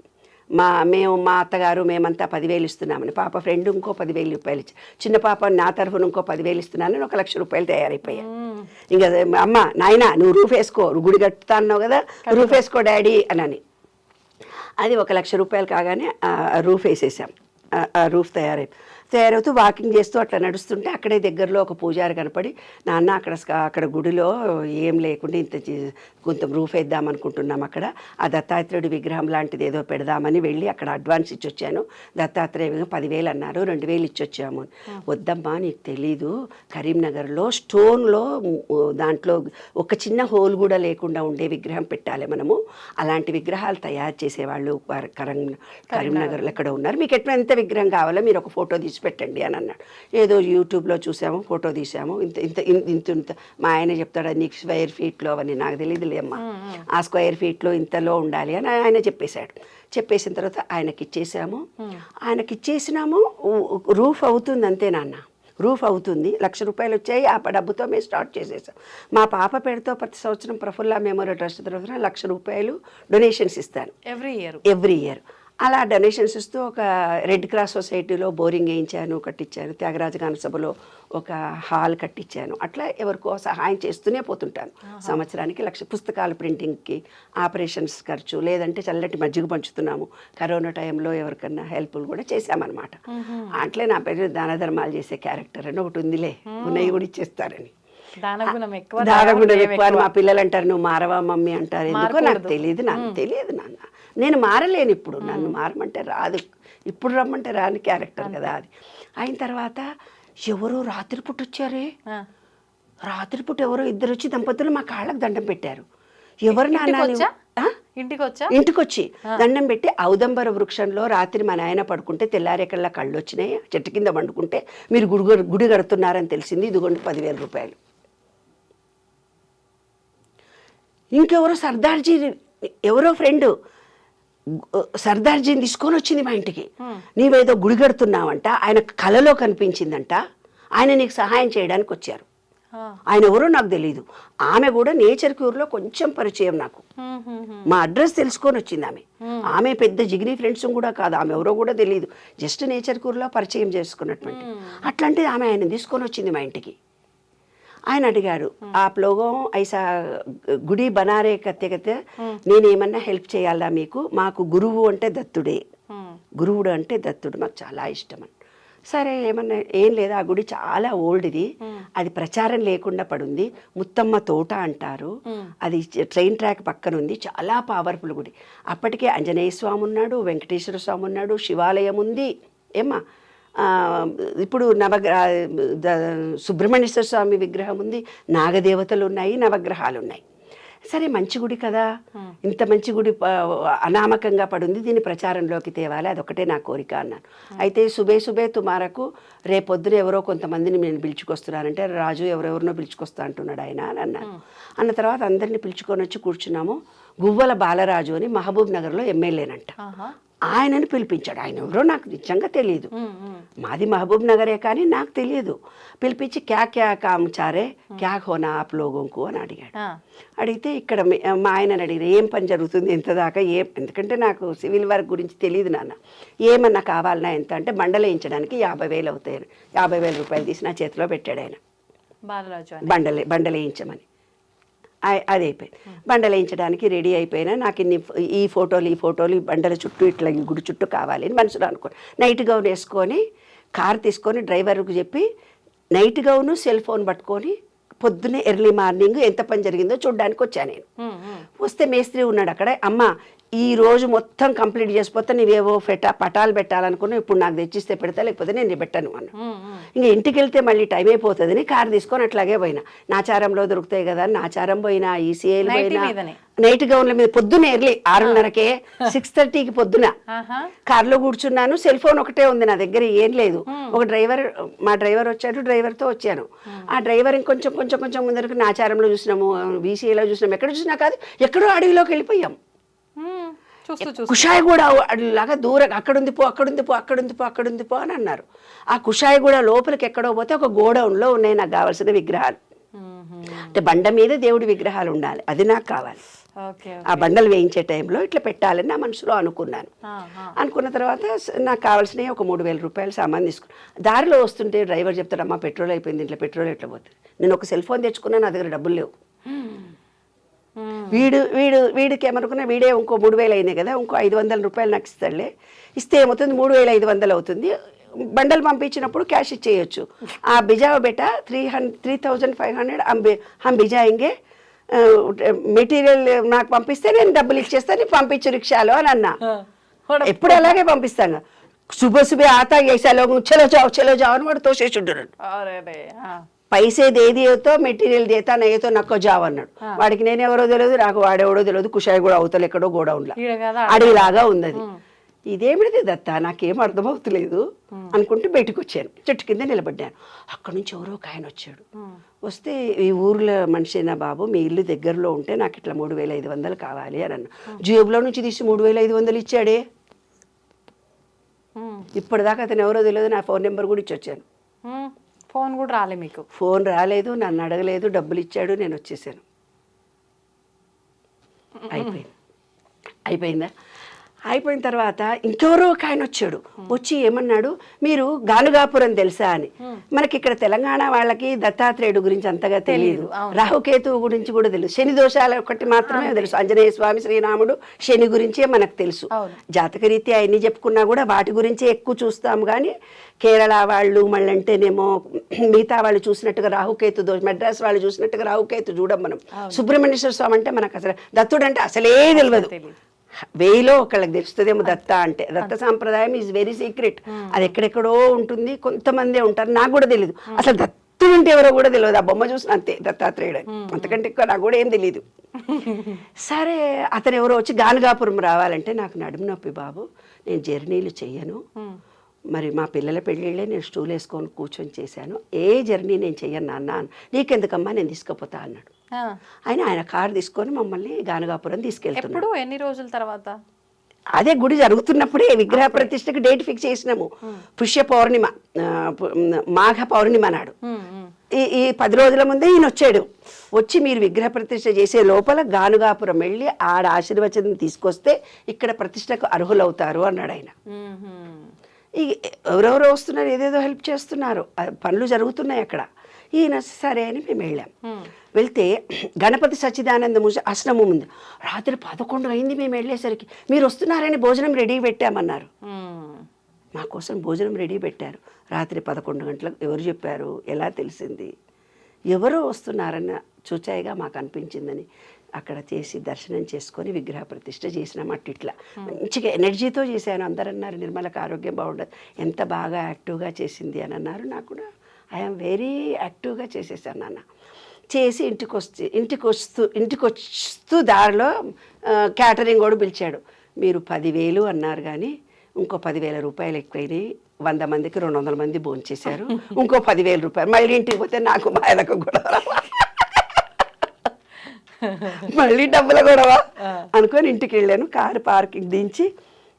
మా అత్తగారు మేమంతా 10,000 ఇస్తున్నామని, పాప ఫ్రెండ్ ఇంకో 10,000 రూపాయలు ఇచ్చి, చిన్న పాప నా తరఫున ఇంకో 10,000 ఇస్తున్నానని 1,00,000 రూపాయలు తయారైపోయాయి. ఇంకా అమ్మ నాయన నువ్వు రూఫ్ వేసుకో, గుడి కట్టుతా అన్నావు కదా, రూఫ్ వేసుకో డాడీ అని. అది 1,00,000 రూపాయలు కాగానే రూఫ్ వేసేసాం. ఆ రూఫ్ తయారవుతూ వాకింగ్ చేస్తూ అట్లా నడుస్తుంటే అక్కడే దగ్గరలో ఒక పూజారి కనపడి, నాన్న అక్కడ గుడిలో ఏం లేకుండా కొంత రూఫ్ వేద్దాం అనుకుంటున్నాం, అక్కడ ఆ దత్తాత్రేయుడి విగ్రహం లాంటిది ఏదో పెడదామని వెళ్ళి అక్కడ అడ్వాన్స్ ఇచ్చొచ్చాను. దత్తాత్రేయ 10,000 అన్నారు, 2,000 ఇచ్చొచ్చాము. వద్దమ్మా నీకు తెలీదు, కరీంనగర్లో స్టోన్లో దాంట్లో ఒక చిన్న హోల్ కూడా లేకుండా ఉండే విగ్రహం పెట్టాలి మనము, అలాంటి విగ్రహాలు తయారు చేసేవాళ్ళు కరీంనగర్లో ఎక్కడ ఉన్నారు, మీకు ఎంత విగ్రహం కావాలో మీరు ఒక ఫోటో తీసి పెట్టండి అని అన్నాడు. ఏదో యూట్యూబ్లో చూసాము, ఫోటో తీసాము. ఇంత మా ఆయన చెప్తాడు, నీకు స్క్వేర్ ఫీట్లో అని, నాకు తెలియదులే అమ్మా, ఆ స్క్వేర్ ఫీట్లో ఇంతలో ఉండాలి అని ఆయన చెప్పేసిన తర్వాత ఆయనకి ఇచ్చేసినాము. రూఫ్ అవుతుంది అంతే నాన్న, రూఫ్ అవుతుంది. 1,00,000 రూపాయలు వచ్చాయి. ఆ డబ్బుతో మేము స్టార్ట్ చేసేసాం. మా పాప పేరుతో ప్రతి సంవత్సరం ప్రఫుల్ల మెమోరియల్ ట్రస్ట్ తరఫున 1,00,000 రూపాయలు డొనేషన్స్ ఇస్తాను ఎవ్రీ ఇయర్. అలా డొనేషన్స్ ఇస్తూ ఒక రెడ్ క్రాస్ సొసైటీలో బోరింగ్ వేయించాను, కట్టించాను. త్యాగరాజ గాన సభలో ఒక హాల్ కట్టించాను. అట్లా ఎవరికో సహాయం చేస్తూనే పోతుంటాను. సంవత్సరానికి 1,00,000 పుస్తకాలు ప్రింటింగ్కి, ఆపరేషన్స్ ఖర్చు, లేదంటే చల్లటి మజ్జిగ పంచుతున్నాము. కరోనా టైంలో ఎవరికన్నా హెల్ప్లు కూడా చేశామన్నమాట. అట్లే నా పేరు దాన ధర్మాలు చేసే క్యారెక్టర్ అని ఒకటి ఉందిలే, ఉన్నవి కూడా ఇచ్చేస్తారని. దానగుణం ఎక్కువ అని మా పిల్లలు అంటారు, నువ్వు మారవా మమ్మీ అంటారు. ఎందుకో నాకు తెలియదు నాన్న, నేను మారలేను. ఇప్పుడు నన్ను మారమంటే రాదు, ఇప్పుడు రమ్మంటే రాని క్యారెక్టర్ కదా అది. అయిన తర్వాత ఎవరో రాత్రిపూట వచ్చారే, రాత్రిపూట ఎవరో ఇద్దరు వచ్చి దంపతులు మా కాళ్ళకు దండం పెట్టారు. ఎవరు నాన్న? ఇంటికి వచ్చి దండం పెట్టి, ఔదంబర వృక్షంలో రాత్రి మా నాయన పడుకుంటే తెల్లారేకల్లా కళ్ళు వచ్చినాయి, చెట్టు కింద వండుకుంటే మీరు గుడి కడుతున్నారని తెలిసింది, ఇదిగోండి 10,000 రూపాయలు. ఇంకెవరో సర్దార్జీ, ఎవరో ఫ్రెండ్ సర్దార్జీని తీసుకొని వచ్చింది మా ఇంటికి. నీవేదో గుడి కడుతున్నావంట, ఆయన కలలో కనిపించిందంట, ఆయన నీకు సహాయం చేయడానికి వచ్చారు. ఆయన ఎవరో నాకు తెలియదు. ఆమె కూడా నేచర్ క్యూర్లో కొంచెం పరిచయం నాకు. మా అడ్రస్ తెలుసుకొని వచ్చింది ఆమె పెద్ద జిగిరి ఫ్రెండ్స్ కూడా కాదు, ఆమె ఎవరో కూడా తెలియదు, జస్ట్ నేచర్ క్యూర్లో పరిచయం చేసుకున్నటువంటి. అట్లాంటిది ఆమె ఆయన తీసుకొని వచ్చింది మా ఇంటికి. ఆయన అడిగారు, आप लोगों ऐसा గుడి బనారే కత్తే నేనేమన్నా హెల్ప్ చేయాలా మీకు? మాకు గురువు అంటే దత్తుడే, గురువుడు అంటే దత్తుడు మాకు చాలా ఇష్టం అని. సరే ఏమన్నా, ఏం లేదు, ఆ గుడి చాలా ఓల్డ్ది, అది ప్రచారం లేకుండా పడుంది, ముత్తమ్మ తోట అంటారు, అది ట్రైన్ ట్రాక్ పక్కన ఉంది, చాలా పవర్ఫుల్ గుడి. అప్పటికే ఆంజనేయ స్వామి ఉన్నాడు, వెంకటేశ్వర స్వామి ఉన్నాడు, శివాలయం ఉంది ఏమ్మా. ఇప్పుడు సుబ్రహ్మణ్యేశ్వర స్వామి విగ్రహం ఉంది, నాగదేవతలు ఉన్నాయి, నవగ్రహాలు ఉన్నాయి. సరే మంచి గుడి కదా, ఇంత మంచి గుడి అనామకంగా పడుంది, దీన్ని ప్రచారంలోకి తేవాలి, అదొకటే నా కోరిక అన్నాను. అయితే సుబే తుమారకు రేపొద్దున ఎవరో కొంతమందిని నేను పిలుచుకొస్తున్నానంటే, రాజు ఎవరెవరినో పిలుచుకొస్తా అంటున్నాడు ఆయన అని అన్నాను. అన్న తర్వాత అందరినీ పిలుచుకొని వచ్చి కూర్చున్నాము. గువ్వల బాలరాజు అని మహబూబ్ నగర్లో ఎమ్మెల్యేనంట, ఆయనని పిలిపించాడు. ఆయన ఎవరో నాకు నిజంగా తెలియదు, మాది మహబూబ్ నగరే కానీ నాకు తెలియదు. పిలిపించి క్యా కామ్ చారే క్యా హోనా ఆప్ లోగోంకు అని అడిగాడు. అడిగితే ఇక్కడ మా ఆయనని అడిగారు, ఏం పని జరుగుతుంది ఎంత దాకా, ఎందుకంటే నాకు సివిల్ వర్క్ గురించి తెలియదు నాన్న, ఏమన్నా కావాలన్నా ఎంత అంటే బండలేయించడానికి 50,000 అవుతాయి. 50,000 రూపాయలు తీసి నా చేతిలో పెట్టాడు ఆయన, బండలేయించమని. అది అయిపోయింది. బండలు వేయించడానికి రెడీ అయిపోయినా నాకు ఈ ఫోటోలు బండల చుట్టూ ఇట్లా ఈ గుడి చుట్టూ కావాలి అని మనసులో అనుకో. నైట్ గౌన్ వేసుకొని కారు తీసుకొని డ్రైవర్కు చెప్పి నైట్ గౌను సెల్ ఫోన్ పట్టుకొని పొద్దున్నే ఎర్లీ మార్నింగ్ ఎంత పని జరిగిందో చూడ్డానికి వచ్చాను నేను. వస్తే మేస్త్రి ఉన్నాడు అక్కడ. అమ్మ ఈ రోజు మొత్తం కంప్లీట్ చేసిపోతే నీవేవో పటాలు పెట్టాలనుకున్నా ఇప్పుడు నాకు తెచ్చిస్తే పెడతా, లేకపోతే నేను పెట్టాను అన్న. ఇంకా ఇంటికి వెళ్తే మళ్ళీ టైం అయిపోతుందని కారు తీసుకొని అట్లాగే పోయినా. నాచారంలో దొరుకుతాయి కదా అని నాచారం పోయినా, ఈసీఐలు పోయినా, నైట్ గౌన్ల మీద పొద్దున్న ఎర్లీ 6:30కే 6:30కి పొద్దున కార్లో కూర్చున్నాను. సెల్ ఫోన్ ఒకటే ఉంది నా దగ్గర, ఏం లేదు. ఒక డ్రైవర్, మా డ్రైవర్ వచ్చాడు, డ్రైవర్తో వచ్చాను. ఆ డ్రైవర్ ఇంకొంచెం కొంచెం కొంచెం ముందరకు నాచారంలో చూసినాము, బీసీఏలో చూసినాము, ఎక్కడ చూసినా కాదు ఎక్కడో అడవిలోకి వెళ్ళిపోయాం. కుషాయిగూడ లాగా దూరం అక్కడుంది పో అక్కడుంది పో అక్కడుంది పో అక్కడుంది పో అని అన్నారు. ఆ కుషాయిగూడ లోపలికి ఎక్కడో పోతే ఒక గోడౌన్లో ఉన్నాయి నాకు కావాల్సిన విగ్రహాలు. అంటే బండ మీద దేవుడి విగ్రహాలు ఉండాలి, అది నాకు కావాలి. ఆ బండలు వేయించే టైంలో ఇట్లా పెట్టాలని నా మనసులో అనుకున్నాను. అనుకున్న తర్వాత నాకు కావాల్సినవి ఒక 3,000 రూపాయలు సామాన్ తీసుకున్నాను. దారిలో వస్తుంటే డ్రైవర్ చెప్తాడు, అమ్మ పెట్రోల్ అయిపోయింది, ఇంట్లో పెట్రోల్ ఎట్లా పోతుంది. నేను ఒక సెల్ ఫోన్ తెచ్చుకున్నాను, నా దగ్గర డబ్బులు లేవు. వీడికి ఏమనుకున్నా, వీడే ఇంకో 3,000 అయినాయి కదా, ఇంకో 500 రూపాయలు నాకు ఇస్తాడులే. ఇస్తే ఏమవుతుంది, 3,500 అవుతుంది. బండలు పంపించినప్పుడు క్యాష్ ఇచ్చేయచ్చు. ఆ బిజావ బేటా 3,500 హం బిజాయింగే, మెటీరియల్ నాకు పంపిస్తే నేను డబ్బులు ఇచ్చేస్తాను, పంపించు రిక్షాలో అని అన్నా. ఎప్పుడు అలాగే పంపిస్తాను. సుబహ ఆతా ऐसा लोग चलो जाओ అని వాడు తోసేచుంటాడు. పైసే దేదితో మెటీరియల్ దేతా నయ్యతో నక్కో జావ్ అన్నాడు. వాడికి నేను ఎవరో తెలియదు, నాకు వాడెవడో తెలియదు. కుషాయి కూడా అవతల ఎక్కడో గోడౌన్లా అడవిలాగా ఉంది అది. ఇదేమిటిది దత్తా, నాకేం అర్థమవుతలేదు అనుకుంటూ బయటకు వచ్చాను. చెట్టు కింద నిలబడ్డాను. అక్కడ నుంచి ఎవరో ఒక ఆయన వచ్చాడు. వస్తే ఈ ఊర్లో మనిషి అయినా బాబు, మీ ఇల్లు దగ్గరలో ఉంటే నాకు ఇట్లా 3,500 కావాలి అని అన్న. జేబులో నుంచి తీసి 3,500 ఇచ్చాడే. ఇప్పటిదాకా అతను ఎవరో తెలియదు, నా ఫోన్ నెంబర్ కూడా ఇచ్చి వచ్చాను. ఫోన్ కూడా రాలే మీకు? ఫోన్ రాలేదు, నన్ను అడగలేదు, డబ్బులు ఇచ్చాడు, నేను వచ్చేసాను. అయిపోయిందా? అయిపోయిన తర్వాత ఇంకెవరో ఒక ఆయన వచ్చాడు. వచ్చి ఏమన్నాడు, మీరు గానుగాపురం తెలుసా అని. మనకి ఇక్కడ తెలంగాణ వాళ్ళకి దత్తాత్రేయుడు గురించి అంతగా తెలియదు, రాహుకేతువు గురించి కూడా తెలుసు, శని దోషాలు ఒకటి మాత్రమే తెలుసు. ఆంజనేయ స్వామి, శ్రీరాముడు, శని గురించే మనకు తెలుసు. జాతకరీత్యా ఎన్ని చెప్పుకున్నా కూడా వాటి గురించే ఎక్కువ చూస్తాము. కానీ కేరళ వాళ్ళు మళ్ళంటేనేమో మిగతా వాళ్ళు చూసినట్టుగా రాహుకేతు మెడ్రాస్ వాళ్ళు చూసినట్టుగా రాహుకేతు చూడం మనం. సుబ్రహ్మణ్యేశ్వర స్వామి అంటే మనకు అసలు దత్తుడు అంటే అసలే తెలియదు. 1000లో ఒకళ్ళకి తెలుస్తుందేమో దత్త అంటే. దత్త సాంప్రదాయం ఈజ్ వెరీ సీక్రెట్. అది ఎక్కడెక్కడో ఉంటుంది, కొంతమందే ఉంటారు, నాకు కూడా తెలియదు. అసలు దత్తుడు అంటే ఎవరో కూడా తెలియదు. ఆ బొమ్మ చూసిన అంతే, దత్తాత్రేయుడు. అంతకంటే ఎక్కువ నాకు కూడా ఏం తెలియదు. సరే, అతను ఎవరో వచ్చి గానుగాపురం రావాలంటే, నాకు నడుము నొప్పి బాబు, నేను జర్నీలు చెయ్యను, మరి మా పిల్లల పెళ్ళిళ్ళే నేను స్టూల్ వేసుకొని కూర్చొని చేశాను, ఏ జర్నీ నేను చెయ్యను నాన్న. నీకెందుకమ్మా, నేను తీసుకుపోతా అన్నాడు. ఆయన కారు తీసుకొని మమ్మల్ని గానుగాపురం తీసుకెళ్తున్నాడు. ఎన్ని రోజుల తర్వాత? అదే గుడి జరుగుతున్నప్పుడే విగ్రహ ప్రతిష్టకు డేట్ ఫిక్స్ చేసినాము. పుష్య పౌర్ణిమ, మాఘ పౌర్ణిమ నాడు. ఈ 10 రోజుల ముందే ఈయన వచ్చాడు. వచ్చి మీరు విగ్రహ ప్రతిష్ఠ చేసే లోపల గానుగాపురం వెళ్ళి ఆడ ఆశీర్వచనం తీసుకొస్తే ఇక్కడ ప్రతిష్టకు అర్హులవుతారు అన్నాడు ఆయన. ఎవరెవరో వస్తున్నారు, ఏదేదో హెల్ప్ చేస్తున్నారు, పనులు జరుగుతున్నాయి అక్కడ. ఈయన సరే అని మేము వెళ్ళాం. వెళ్తే గణపతి సచ్చిదానంద ఆశ్రమం ఉంది. రాత్రి 11 అయింది మేము వెళ్ళేసరికి. మీరు వస్తున్నారని భోజనం రెడీ పెట్టామన్నారు. మా కోసం భోజనం రెడీ పెట్టారు. రాత్రి 11 గంటలకు. ఎవరు చెప్పారు, ఎలా తెలిసింది? ఎవరో వస్తున్నారన్న చూచాయిగా మాకు అనిపించిందని అక్కడ చేసి దర్శనం చేసుకొని విగ్రహ ప్రతిష్ఠ చేసినామట్టు. ఇట్లా మంచిగా ఎనర్జీతో చేశాను. అందరు అన్నారు నిర్మలకు ఆరోగ్యం బాగుండదు, ఎంత బాగా యాక్టివ్గా చేసింది అని అన్నారు. నాకు కూడా ఐఎమ్ వెరీ యాక్టివ్గా చేసేసాను నాన్న. చేసి ఇంటికి వస్తూ దారిలో క్యాటరింగ్ కూడా పిలిచాడు. మీరు 10,000 అన్నారు కానీ ఇంకో 10,000 రూపాయలు ఎక్కువైనాయి, 100 మందికి 200 మంది భోంచేశారు, ఇంకో 10,000 రూపాయలు. మళ్ళీ ఇంటికి పోతే నాకు మా ఆయనకు గొడవ, మళ్ళీ డబ్బుల గొడవ అనుకొని ఇంటికి వెళ్ళాను. కారు పార్కింగ్ దించి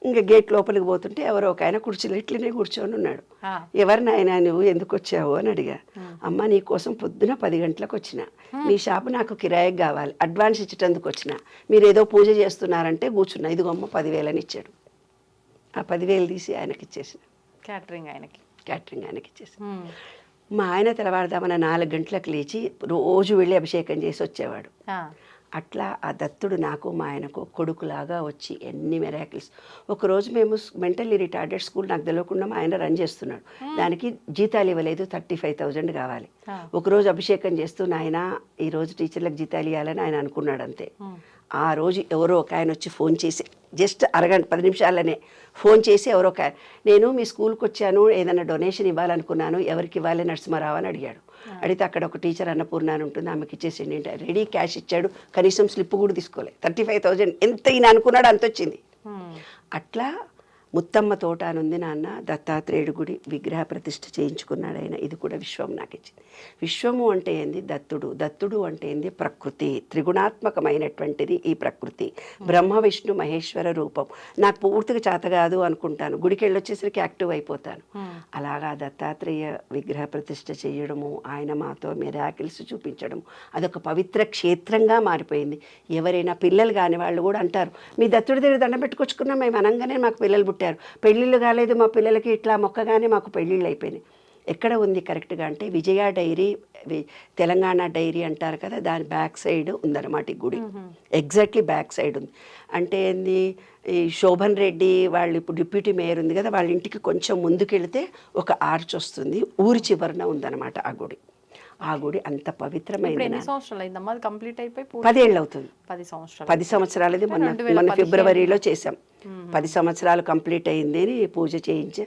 ఇంకా గేట్ లోపలికి పోతుంటే ఎవరో ఒక ఆయన కుర్చీలో ఇట్లనే కూర్చొని ఉన్నాడు. ఎవరు నాయన నువ్వు, ఎందుకు వచ్చావు అని అడిగా. అమ్మ నీకోసం పొద్దున 10 గంటలకు వచ్చిన, మీ షాపు నాకు కిరాయికి కావాలి, అడ్వాన్స్ ఇచ్చేటందుకు వచ్చిన, మీరు ఏదో పూజ చేస్తున్నారంటే కూర్చున్నా, ఇదిగో అమ్మ 10,000 అని ఇచ్చాడు. ఆ 10,000 తీసి ఆయనకి ఇచ్చేసిన. క్యాటరింగ్ ఆయనకి ఇచ్చేసిన. మా ఆయన తెల్లవారుదామన్న 4 గంటలకు లేచి రోజు వెళ్ళి అభిషేకం చేసి వచ్చేవాడు. అట్లా ఆ దత్తుడు నాకు మా ఆయనకు కొడుకులాగా వచ్చి ఎన్ని మెరాకిల్స్. ఒకరోజు మేము మెంటల్లీ రిటార్డెడ్ స్కూల్ నాకు తెలియకుండా మా ఆయన రన్ చేస్తున్నాడు. దానికి జీతాలు ఇవ్వలేదు, 35,000 కావాలి. ఒకరోజు అభిషేకం చేస్తూ నాయన ఈరోజు టీచర్లకు జీతాలు ఇవ్వాలని ఆయన అనుకున్నాడు అంతే. ఆ రోజు ఎవరో ఒక ఆయన వచ్చి ఫోన్ చేసి జస్ట్ అరగంట 10 నిమిషాలనే ఫోన్ చేసి ఎవరో ఒక నేను మీ స్కూల్కి వచ్చాను, ఏదైనా డొనేషన్ ఇవ్వాలనుకున్నాను, ఎవరికి ఇవ్వాలి నరసింహారావు అని అడిగాడు. అడిగితే అక్కడ ఒక టీచర్ అన్నపూర్ణ అని ఉంటుంది, ఆమెకి ఇచ్చేసిండి అంటే రెడీ క్యాష్ ఇచ్చాడు. కనీసం స్లిప్ కూడా తీసుకోలేదు. 35,000 ఎంత ఈయన అనుకున్నాడు అంత వచ్చింది. అట్లా ముత్తమ్మ తోట అని ఉంది నాన్న, దత్తాత్రేయుడు గుడి విగ్రహ ప్రతిష్ఠ చేయించుకున్నాడు ఆయన. ఇది కూడా విశ్వం నాకు ఇచ్చింది. విశ్వము అంటే ఏంది? దత్తుడు. దత్తుడు అంటే ఏంది? ప్రకృతి. త్రిగుణాత్మకమైనటువంటిది ఈ ప్రకృతి. బ్రహ్మ విష్ణు మహేశ్వర రూపం. నాకు పూర్తిగా చేత కాదు అనుకుంటాను, గుడికి వెళ్ళొచ్చేసరికి యాక్టివ్ అయిపోతాను. అలాగా దత్తాత్రేయ విగ్రహ ప్రతిష్ఠ చేయడము, ఆయన మాతో మిరాకిల్స్ చూపించడం, అదొక పవిత్ర క్షేత్రంగా మారిపోయింది. ఎవరైనా పిల్లలు కాని వాళ్ళు కూడా అంటారు, మీ దత్తుడి దగ్గర దండం పెట్టుకొచ్చుకున్నాం మేము అనగానే మాకు పిల్లలు పుట్టారు, పెళ్ళిళ్ళు కాలేదు మా పిల్లలకి, ఇట్లా మొక్కగానే మాకు పెళ్ళిళ్ళు అయిపోయినాయి. ఎక్కడ ఉంది కరెక్ట్గా అంటే విజయ డైరీ, తెలంగాణ డైరీ అంటారు కదా, దాని బ్యాక్ సైడ్ ఉందన్నమాట ఈ గుడి. ఎగ్జాక్ట్లీ బ్యాక్ సైడ్ ఉంది. అంటే ఏంది, ఈ శోభన్ రెడ్డి వాళ్ళు ఇప్పుడు డిప్యూటీ మేయర్ ఉంది కదా, వాళ్ళ ఇంటికి కొంచెం ముందుకెళ్తే ఒక ఆర్చ్ వస్తుంది, ఊరి చివరన ఉందన్నమాట ఆ గుడి. ఆ గుడి అంత పవిత్రమైనది. ఎన్ని సంవత్సరాలు అయిందమ్మా అది కంప్లీట్ అయిపోయి? 10 ఏళ్ళు అవుతుంది. 10 సంవత్సరాలది. మొన్న ఫిబ్రవరిలో చేసాం. 10 సంవత్సరాలు కంప్లీట్ అయింది అని పూజ చేయించి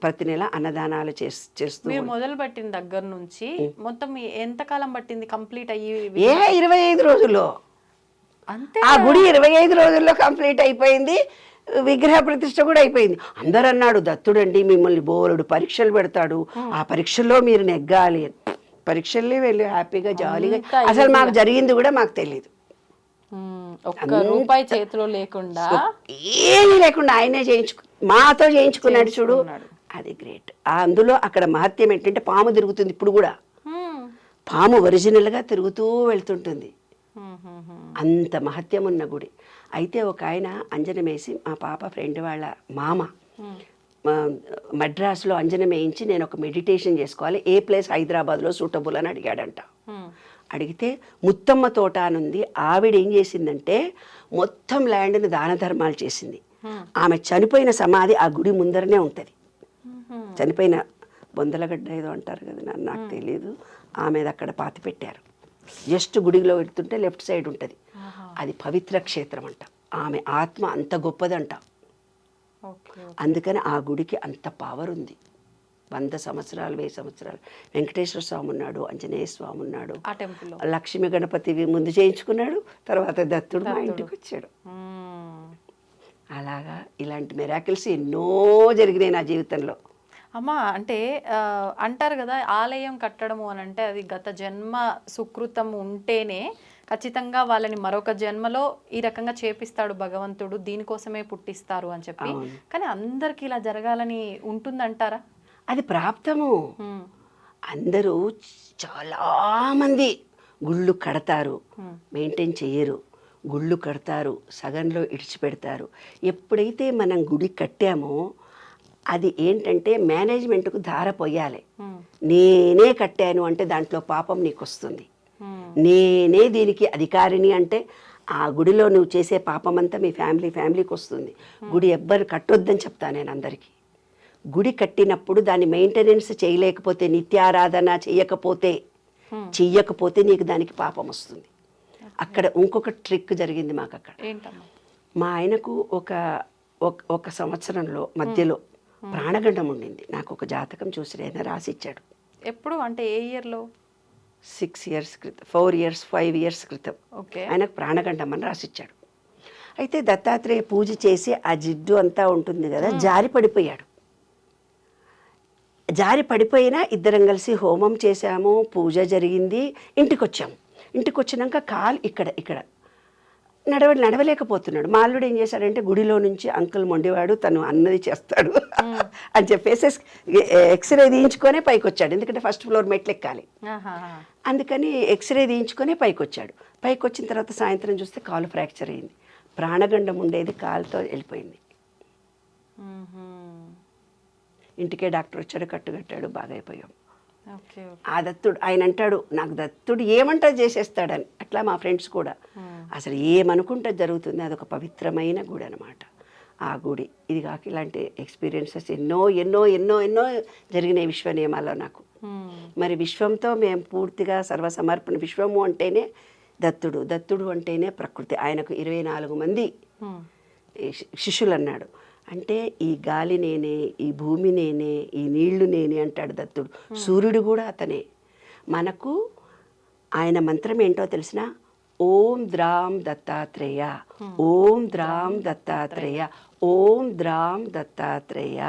ప్రతి నెల అన్నదానాలు చేస్తూ. మీరు మొదలు పెట్టిన దగ్గర నుంచి మొత్తం ఎంత కాలం పట్టింది కంప్లీట్ అయ్యి? 25 రోజుల్లో అంతే. ఆ గుడి 25 రోజుల్లో కంప్లీట్ అయిపోయింది. విగ్రహ ప్రతిష్ఠ కూడా అయిపోయింది. అందరు అన్నాడు, దత్తుడండి మిమ్మల్ని బోలెడు పరీక్షలు పెడతాడు, ఆ పరీక్షల్లో మీరు నెగ్గాలి. పరీక్షల్లో వెళ్ళి హ్యాపీగా జాలీగా, అసలు మాకు జరిగింది కూడా మాకు తెలియదు. ఒక్క రూపాయి చేతిలో లేకుండా, ఏమీ లేకుండా ఆయనే మాతో చేయించుకున్నాడు చూడు, అది గ్రేట్. అందులో అక్కడ మహత్యం ఏంటంటే పాము తిరుగుతుంది ఇప్పుడు కూడా. పాము ఒరిజినల్గా తిరుగుతూ వెళ్తుంటుంది. అంత మహత్యం ఉన్న గుడి. అయితే ఒక ఆయన అంజనం వేసి, మా పాప ఫ్రెండ్ వాళ్ళ మామ మద్రాసులో అంజనం వేయించి నేను ఒక మెడిటేషన్ చేసుకోవాలి, ఏ ప్లేస్ హైదరాబాద్లో సూటబుల్ అని అడిగాడంట. అడిగితే ముత్తమ్మ తోట అనుంది, ఆవిడ ఏం చేసిందంటే మొత్తం ల్యాండ్ని దాన ధర్మాలు చేసింది. ఆమె చనిపోయిన సమాధి ఆ గుడి ముందరనే ఉంటుంది. చనిపోయిన బొందలగడ్డ ఏదో అంటారు కదా, నాకు తెలియదు, ఆమె అక్కడ పాతి పెట్టారు. జస్ట్ గుడిలో వెళ్తుంటే లెఫ్ట్ సైడ్ ఉంటుంది. అది పవిత్ర క్షేత్రం అంట. ఆమె ఆత్మ అంత గొప్పదంట. అందుకని ఆ గుడికి అంత పవర్ ఉంది. 100 సంవత్సరాలు 1000 సంవత్సరాలు వెంకటేశ్వర స్వామి ఉన్నాడు, ఆంజనేయ స్వామి ఉన్నాడు, లక్ష్మీ గణపతి ముందు చేయించుకున్నాడు, తర్వాత దత్తుడు మా ఇంటికి వచ్చాడు. అలాగా ఇలాంటి మిరాకిల్స్ ఎన్నో జరిగినాయి నా జీవితంలో. అమ్మా, అంటే అంటారు కదా ఆలయం కట్టడము అని అంటే అది గత జన్మ సుకృతం ఉంటేనే ఖచ్చితంగా వాళ్ళని మరొక జన్మలో ఈ రకంగా చేపిస్తాడు భగవంతుడు, దీనికోసమే పుట్టిస్తారు అని చెప్పి. కానీ అందరికి ఇలా జరగాలని ఉంటుందంటారా? అది ప్రాప్తము. అందరూ చాలామంది గుళ్ళు కడతారు, మెయింటైన్ చేయరు. గుళ్ళు కడతారు, సగంలో ఇడిచిపెడతారు. ఎప్పుడైతే మనం గుడి కట్టామో అది ఏంటంటే మేనేజ్మెంట్కు ధార పోయాలి. నేనే కట్టాను అంటే దాంట్లో పాపం నీకు వస్తుంది. నేనే దీనికి అధికారిని అంటే ఆ గుడిలో నువ్వు చేసే పాపం అంతా మీ ఫ్యామిలీకి వస్తుంది. గుడి ఎవ్వరు కట్టొద్దని చెప్తాను నేను అందరికీ. గుడి కట్టినప్పుడు దాన్ని మెయింటెనెన్స్ చేయలేకపోతే, నిత్యారాధన చెయ్యకపోతే నీకు దానికి పాపం వస్తుంది. అక్కడ ఇంకొక ట్రిక్ జరిగింది మాకు అక్కడ. మా ఆయనకు ఒక సంవత్సరంలో మధ్యలో ప్రాణగండం ఉండింది. నాకు ఒక జాతకం చూసి ఆయన రాసిచ్చాడు. ఎప్పుడు అంటే ఏ ఇయర్లో? 6 years క్రితం, 4 years 5 years క్రితం ఆయనకు ప్రాణగండం అని రాసిచ్చాడు. అయితే దత్తాత్రేయ పూజ చేసి ఆ జిడ్డు అంతా ఉంటుంది కదా, జారి పడిపోయాడు. జారి పడిపోయినా ఇద్దరం కలిసి హోమం చేశాము, పూజ జరిగింది, ఇంటికి వచ్చాము. ఇంటికి వచ్చినాక కాలు ఇక్కడ నడవలేకపోతున్నాడు. మా అల్లుడు ఏం చేశాడంటే గుడిలో నుంచి అంకుల్ మొండివాడు, తను అన్నది చేస్తాడు అని చెప్పేసి ఎక్స్రే తీయించుకొనే పైకి వచ్చాడు. ఎందుకంటే ఫస్ట్ ఫ్లోర్ మెట్లు ఎక్కాలి, అందుకని ఎక్స్రే తీయించుకొనే పైకి వచ్చాడు. పైకి వచ్చిన తర్వాత సాయంత్రం చూస్తే కాలు ఫ్రాక్చర్ అయింది. ప్రాణగండం ఉండేది కాలుతో వెళ్ళిపోయింది. ఇంటికే డాక్టర్ వచ్చాడు, కట్టుకట్టాడు, బాగా అయిపోయాం. ఓకే. ఆ దత్తుడు ఆయన అంటాడు నాకు దత్తుడు ఏమంటా చేసేస్తాడని. అట్లా మా ఫ్రెండ్స్ కూడా అసలు ఏమనుకుంటే జరుగుతుంది. అదొక పవిత్రమైన గుడి అనమాట ఆ గుడి. ఇది కాక ఇలాంటి ఎక్స్పీరియన్సెస్ ఎన్నో ఎన్నో ఎన్నో ఎన్నో జరిగినాయి విశ్వ నియమాల్లో నాకు. మరి విశ్వంతో మేము పూర్తిగా సర్వసమర్పణ. విశ్వము అంటేనే దత్తుడు, దత్తుడు అంటేనే ప్రకృతి. ఆయనకు 24 మంది శిష్యులు అన్నాడు. అంటే ఈ గాలి నేనే, ఈ భూమి నేనే, ఈ నీళ్లు నేనే అంటాడు దత్తుడు. సూర్యుడు కూడా అతనే. మనకు ఆయన మంత్రం ఏంటో తెలిసిన ఓం ద్రాం దత్తాత్రేయ, ఓం ద్రాం దత్తాత్రేయ, ఓం ద్రాం దత్తాత్రేయ.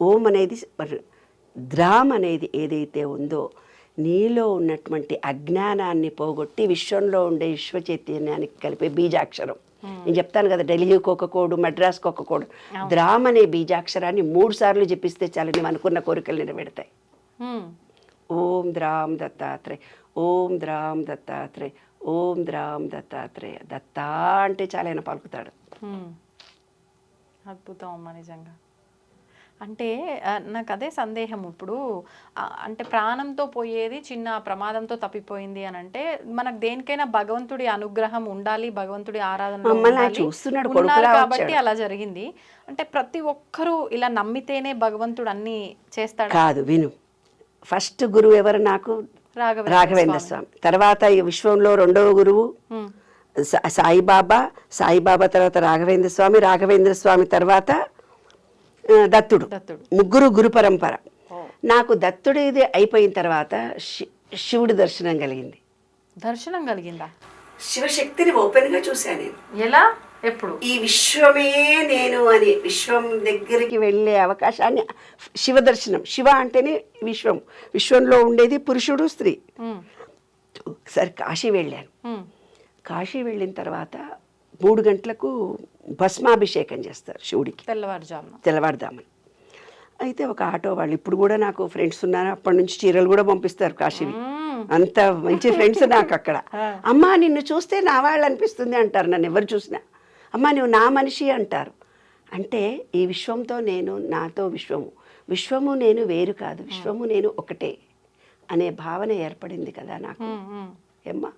ఓం అనేది ద్రామ్ అనేది ఏదైతే ఉందో నీలో ఉన్నటువంటి అజ్ఞానాన్ని పోగొట్టి విశ్వంలో ఉండే విశ్వ చైతన్యానికి కలిపే బీజాక్షరం. నేను చెప్తాను కదా, ఢిల్లీకి ఒక కోడు, మద్రాస్కి ఒక కోడు. ద్రామ్ అనే బీజాక్షరాన్ని 3 సార్లు జపిస్తే చాలు నువ్వు అనుకున్న కోరికలు నిలబెడతాయి. ఓం ద్రాం దత్తాత్రేయ, ఓం ద్రాం దత్తాత్రేయ, ఓం ద్రాం దత్తాత్రేయ. దత్తా అంటే చాలా ఆయన పలుకుతాడు. అద్భుతం అమ్మ నిజంగా. అంటే నాకు అదే సందేహం ఇప్పుడు, అంటే ప్రాణంతో పోయేది చిన్న ప్రమాదంతో తప్పిపోయింది అని అంటే మనకు దేనికైనా భగవంతుడి అనుగ్రహం ఉండాలి, భగవంతుడి ఆరాధన ఉన్నారు కాబట్టి అలా జరిగింది. అంటే ప్రతి ఒక్కరూ ఇలా నమ్మితేనే భగవంతుడు అన్ని చేస్తాడు కాదు. విను, ఫస్ట్ గురువు ఎవరు నాకు? రాఘవేంద్ర స్వామి. తర్వాత ఈ విశ్వంలో 2వ గురువు సాయిబాబా. సాయిబాబా తర్వాత రాఘవేంద్ర స్వామి. రాఘవేంద్ర స్వామి తర్వాత దత్తుడు. ముగ్గురు గురు పరంపర. నాకు దత్తుడు ఇది అయిపోయిన తర్వాత శివుడి దర్శనం కలిగింది. దర్శనం కలిగిందా? శివశక్తిని ఓపెన్గా చూశాను నేను. ఎలా? ఎప్పుడు? ఈ విశ్వమే నేను అని విశ్వం దగ్గరికి వెళ్ళే అవకాశాన్ని, శివ దర్శనం. శివ అంటేనే విశ్వం, విశ్వంలో ఉండేది పురుషుడు స్త్రీ. సరే కాశీ వెళ్ళాను. కాశీ వెళ్ళిన తర్వాత 3 గంటలకు భస్మాభిషేకం చేస్తారు శివుడికి, తెల్లవారుజామున. అయితే ఒక ఆటో వాళ్ళు, ఇప్పుడు కూడా నాకు ఫ్రెండ్స్ ఉన్నారు, అప్పటి నుంచి చీరలు కూడా పంపిస్తారు కాశీవి. అంత మంచి ఫ్రెండ్స్ నాకు అక్కడ. అమ్మా నిన్ను చూస్తే నా వాళ్ళు అనిపిస్తుంది అంటారు. నన్ను ఎవరు చూసినా అమ్మా నువ్వు నా మనిషి అంటారు. అంటే ఈ విశ్వంతో నేను, నాతో విశ్వము, విశ్వము నేను వేరు కాదు, విశ్వము నేను ఒకటే అనే భావన ఏర్పడింది కదా నాకు. ఏమ్మా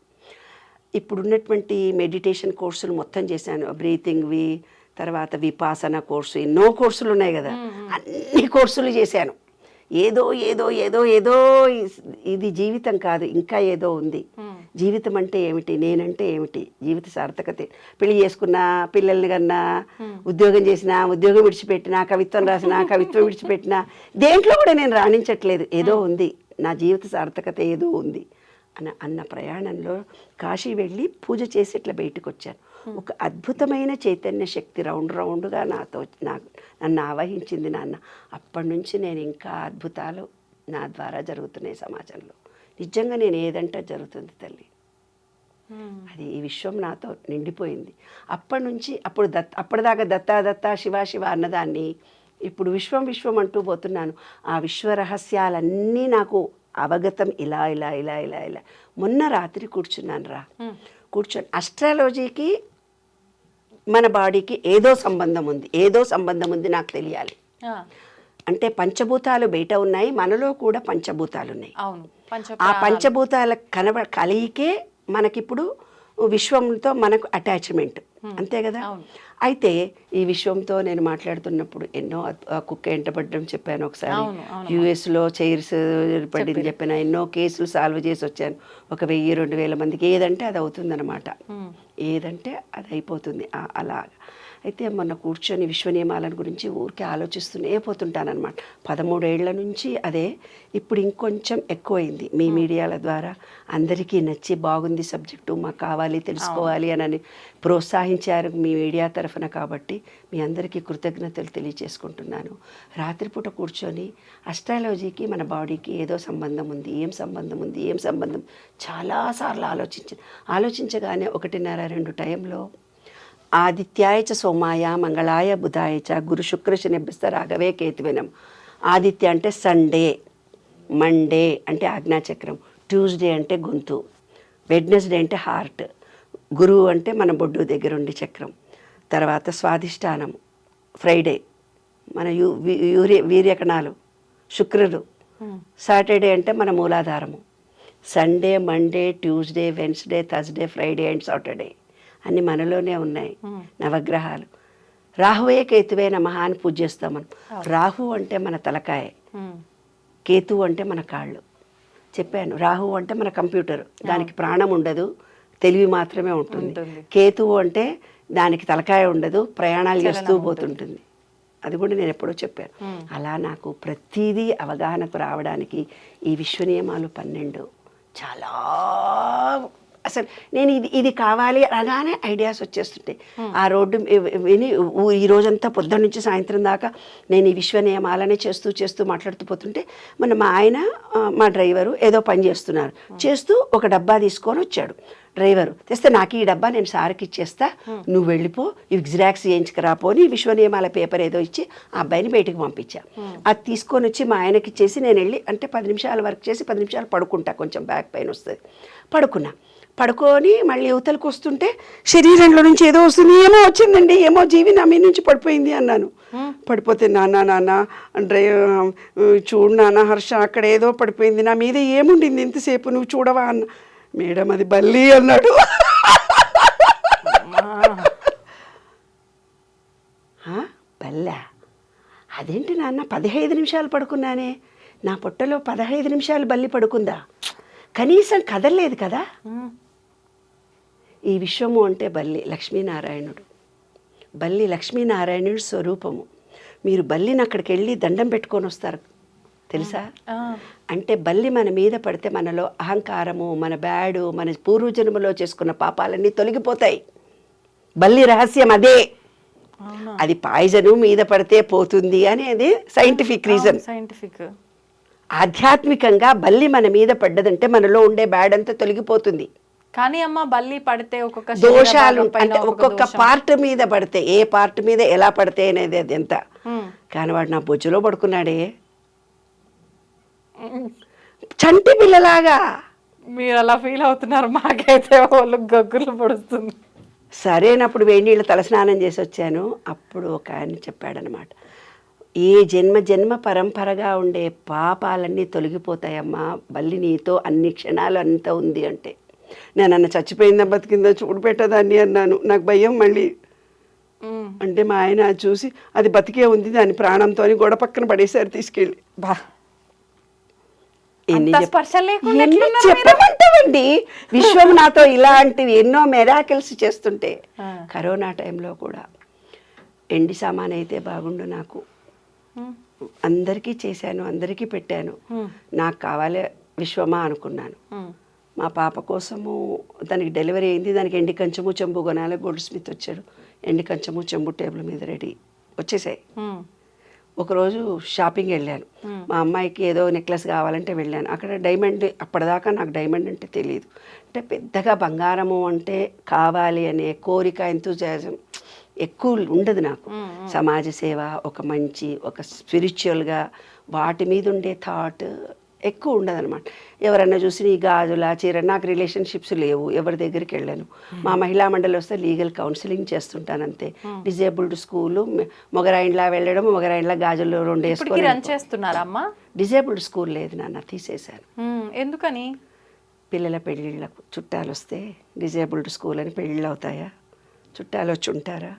ఇప్పుడున్నటువంటి మెడిటేషన్ కోర్సులు మొత్తం చేశాను. బ్రీతింగ్వి, తర్వాత విపాసన కోర్సు, ఎన్నో కోర్సులు ఉన్నాయి కదా, అన్ని కోర్సులు చేశాను. ఏదో ఏదో ఏదో ఏదో ఇది జీవితం కాదు, ఇంకా ఏదో ఉంది. జీవితం అంటే ఏమిటి, నేనంటే ఏమిటి, జీవిత సార్థకత. పెళ్లి చేసుకున్నా, పిల్లల్ని కన్నా, ఉద్యోగం చేసినా, ఉద్యోగం విడిచిపెట్టినా, కవిత్వం రాసినా, కవిత్వం విడిచిపెట్టినా, దేంట్లో కూడా నేను రాణించట్లేదు. ఏదో ఉంది, నా జీవిత సార్థకత ఏదో ఉంది అన్న ప్రయాణంలో కాశీ వెళ్ళి పూజ చేసి ఇట్లా బయటకు వచ్చాను. ఒక అద్భుతమైన చైతన్య శక్తి రౌండ్గా నన్ను ఆవహించింది నాన్న. అప్పటి నుంచి నేను ఇంకా అద్భుతాలు నా ద్వారా జరుగుతున్నాయి సమాజంలో. నిజంగా నేను ఏదంటే జరుగుతుంది తల్లి. అది ఈ విశ్వం నాతో నిండిపోయింది. అప్పటి నుంచి అప్పటిదాకా దత్తా శివ శివ అన్నదాన్ని ఇప్పుడు విశ్వం విశ్వం అంటూ పోతున్నాను. ఆ విశ్వ రహస్యాలన్నీ నాకు అవగతం ఇలా ఇలా ఇలా ఇలా ఇలా. మొన్న రాత్రి కూర్చున్నాను కూర్చొని అస్ట్రాలజీకి మన బాడీకి ఏదో సంబంధం ఉంది నాకు తెలియాలి. అంటే పంచభూతాలు బయట ఉన్నాయి, మనలో కూడా పంచభూతాలు ఉన్నాయి. ఆ పంచభూతాల కలిగికే మనకిప్పుడు విశ్వంతో మనకు అటాచ్మెంట్, అంతే కదా. అయితే ఈ విశ్వంతో నేను మాట్లాడుతున్నప్పుడు ఎన్నో కుక్క ఎంటపడడం చెప్పాను. ఒకసారి యుఎస్లో చైర్స్ పడింది చెప్పాను. ఎన్నో కేసులు సాల్వ్ చేసి వచ్చాను. 1000-2000 మందికి ఏదంటే అది అవుతుందన్నమాట. ఏదంటే అది అయిపోతుంది అలా. అయితే మొన్న కూర్చొని విశ్వ నియమాల గురించి ఊరికే ఆలోచిస్తూనే పోతుంటానన్నమాట. 13 ఏళ్ల నుంచి అదే. ఇప్పుడు ఇంకొంచెం ఎక్కువైంది. మీ మీడియాల ద్వారా అందరికీ నచ్చి బాగుంది సబ్జెక్టు, మాకు కావాలి తెలుసుకోవాలి అని ప్రోత్సహించారు మీ మీడియా తరఫున. కాబట్టి మీ అందరికీ కృతజ్ఞతలు తెలియజేసుకుంటున్నాను. రాత్రిపూట కూర్చొని అస్ట్రాలజీకి మన బాడీకి ఏదో సంబంధం ఉంది, ఏం సంబంధం చాలాసార్లు ఆలోచించగానే 1:30-2 టైంలో ఆదిత్యాయ చ సోమాయ మంగళాయ బుధాయ చ గురు శుక్ర శనిభ్యస్త రాఘవే కేతువినం. ఆదిత్య అంటే సండే, మండే అంటే ఆజ్ఞాచక్రం, ట్యూస్డే అంటే గొంతు, వెడ్నెస్డే అంటే హార్ట్, గురువు అంటే మన బొడ్డు దగ్గర ఉండే చక్రం, తర్వాత స్వాధిష్టానం, ఫ్రైడే మన వీర్యకణాలు, శుక్రుడు సాటర్డే అంటే మన మూలాధారము, Sunday, Monday, Tuesday, Wednesday, Thursday, Friday and Saturday అన్ని మనలోనే ఉన్నాయి నవగ్రహాలు. రాహువే కేతువే నమః అని పూజ చేస్తాం మనం. రాహు అంటే మన తలకాయ, కేతు అంటే మన కాళ్ళు. చెప్పాను, రాహు అంటే మన కంప్యూటర్, దానికి ప్రాణం ఉండదు, తెలివి మాత్రమే ఉంటుంది. కేతువు అంటే దానికి తలకాయ ఉండదు, ప్రయాణాలు చేస్తూ పోతుంటుంది. అది కూడా నేను ఎప్పుడో చెప్పాను. అలా నాకు ప్రతిదీ అవగాహనకు రావడానికి ఈ విశ్వ నియమాలు 12 చాలా, అసలు నేను ఇది కావాలి అనగానే ఐడియాస్ వచ్చేస్తుంటాయి. ఆ రోడ్డు విని ఈ రోజంతా పొద్దున్న నుంచి సాయంత్రం దాకా నేను ఈ విశ్వ నియమాలనే చేస్తూ మాట్లాడుతూ పోతుంటే మా ఆయన మా డ్రైవరు ఏదో పని చేస్తున్నారు, చేస్తూ ఒక డబ్బా తీసుకొని వచ్చాడు. డ్రైవరు తెస్తే నాకు ఈ డబ్బా నేను సార్కి ఇచ్చేస్తా, నువ్వు వెళ్ళిపో, ఇవి జిరాక్స్ చేయించుకురాపోని విశ్వ నియమాల పేపర్ ఏదో ఇచ్చి ఆ అబ్బాయిని బయటికి పంపించా. అది తీసుకొని వచ్చి మా ఆయనకి ఇచ్చేసి నేను వెళ్ళి అంటే 10 నిమిషాలు వర్క్ చేసి 10 నిమిషాలు పడుకుంటా, కొంచెం బ్యాక్ పెయిన్ వస్తుంది. పడుకొని మళ్ళీ యువతలకు వస్తుంటే శరీరంలో నుంచి ఏదో వస్తుంది, ఏమో వచ్చిందండి, ఏమో జీవి నా మీ నుంచి పడిపోయింది అన్నాను. పడిపోతే నాన్న చూడు నాన్న హర్ష, అక్కడ ఏదో పడిపోయింది, నా మీద ఏముండింది ఇంతసేపు నువ్వు చూడవా అన్న. మేడం అది బల్లి అన్నాడు. బల్లా? అదేంటి నాన్న, 15 నిమిషాలు పడుకున్నానే, నా పొట్టలో 15 నిమిషాలు బల్లి పడుకుందా? కనీసం కదలలేదు కదా. ఈ విశ్వము అంటే బల్లి లక్ష్మీనారాయణుడు, బల్లి లక్ష్మీనారాయణుడు స్వరూపము. మీరు బల్లిని అక్కడికి వెళ్ళి దండం పెట్టుకొని వస్తారు తెలుసా? అంటే బల్లి మన మీద పడితే మనలో అహంకారము, మన బ్యాడు, మన పూర్వజన్మలో చేసుకున్న పాపాలన్నీ తొలగిపోతాయి. బల్లి రహస్యం అదే. అది పాయిజను మీద పడితే పోతుంది అనేది సైంటిఫిక్ రీజన్. ఆధ్యాత్మికంగా బల్లి మన మీద పడ్డదంటే మనలో ఉండే బ్యాడ్ అంతా తొలగిపోతుంది. కానీ అమ్మ బల్లి పడితే ఒక్కొక్క దోషాలు అంటే ఒక్కొక్క పార్ట్ మీద పడితే, ఏ పార్ట్ మీద ఎలా పడితే అనేది అది ఎంత. కానీ వాడు నా బొజ్జులో పడుకున్నాడే చంటి పిల్లలాగా. మీరు అలా ఫీల్ అవుతున్నారు, మాకైతే వాళ్ళు గగ్గులు పడుతుంది. సరేనప్పుడు వేడి నీళ్ళు తలస్నానం చేసి వచ్చాను. అప్పుడు ఒక ఆయన చెప్పాడనమాట, ఏ జన్మ పరంపరగా ఉండే పాపాలన్నీ తొలగిపోతాయమ్మా, బల్లి నీతో అన్ని క్షణాలు అంత ఉంది అంటే. నేను అన్న చచ్చిపోయిందా బతికిందా చూడు పెట్టదాన్ని అన్నాను. నాకు భయం మళ్ళీ. అంటే మా ఆయన చూసి అది బతికే ఉంది, దాని ప్రాణంతో అని గొడవ పక్కన పడేసారు తీసుకెళ్ళి. చెప్పమంటావండి, విశ్వం నాతో ఇలాంటివి ఎన్నో మెరాకిల్స్ చేస్తుంటే. కరోనా టైంలో కూడా ఎండి సామాన్ అయితే బాగుండు, నాకు అందరికీ చేశాను, అందరికీ పెట్టాను. నాకు కావాలి విశ్వమా అనుకున్నాను. మా పాప కోసము దానికి డెలివరీ అయింది, దానికి ఎండి కంచము చెంబు కొనాలి. గోల్డ్ స్మిత్ వచ్చాడు, ఎండి కంచము చెంబు టేబుల్ మీద రెడీ వచ్చేసాయి. ఒకరోజు షాపింగ్ వెళ్ళాను, మా అమ్మాయికి ఏదో నెక్లెస్ కావాలంటే వెళ్ళాను. అక్కడ డైమండ్, అప్పటిదాకా నాకు డైమండ్ అంటే తెలియదు. అంటే పెద్దగా బంగారము అంటే కావాలి అనే కోరిక, ఎంతూజియాజం ఎక్కువ ఉండదు నాకు. సమాజ సేవ, ఒక మంచి, ఒక స్పిరిచువల్గా వాటి మీద ఉండే థాట్ ఎక్కువ ఉండదు అనమాట. ఎవరన్నా చూసి నీ గాజుల చీర, నాకు రిలేషన్షిప్స్ లేవు, ఎవరి దగ్గరికి వెళ్ళాను. మా మహిళా మండలి వస్తే లీగల్ కౌన్సిలింగ్ చేస్తుంటాను అంతే. డిజేబుల్డ్ స్కూలు, మొగరాయిండ్లా వెళ్ళడం, మొగరాయిండ్లా గాజులు 2 వేసుకున్నారమ్మా. డిజేబుల్డ్ స్కూల్ లేదు నాన్న, తీసేశాను. ఎందుకని? పిల్లల పెళ్ళిళ్ళకు చుట్టాలు వస్తే డిజేబుల్డ్ స్కూల్ అని పెళ్ళిళ్ళు అవుతాయా? చుట్టాలు వచ్చి ఉంటారా?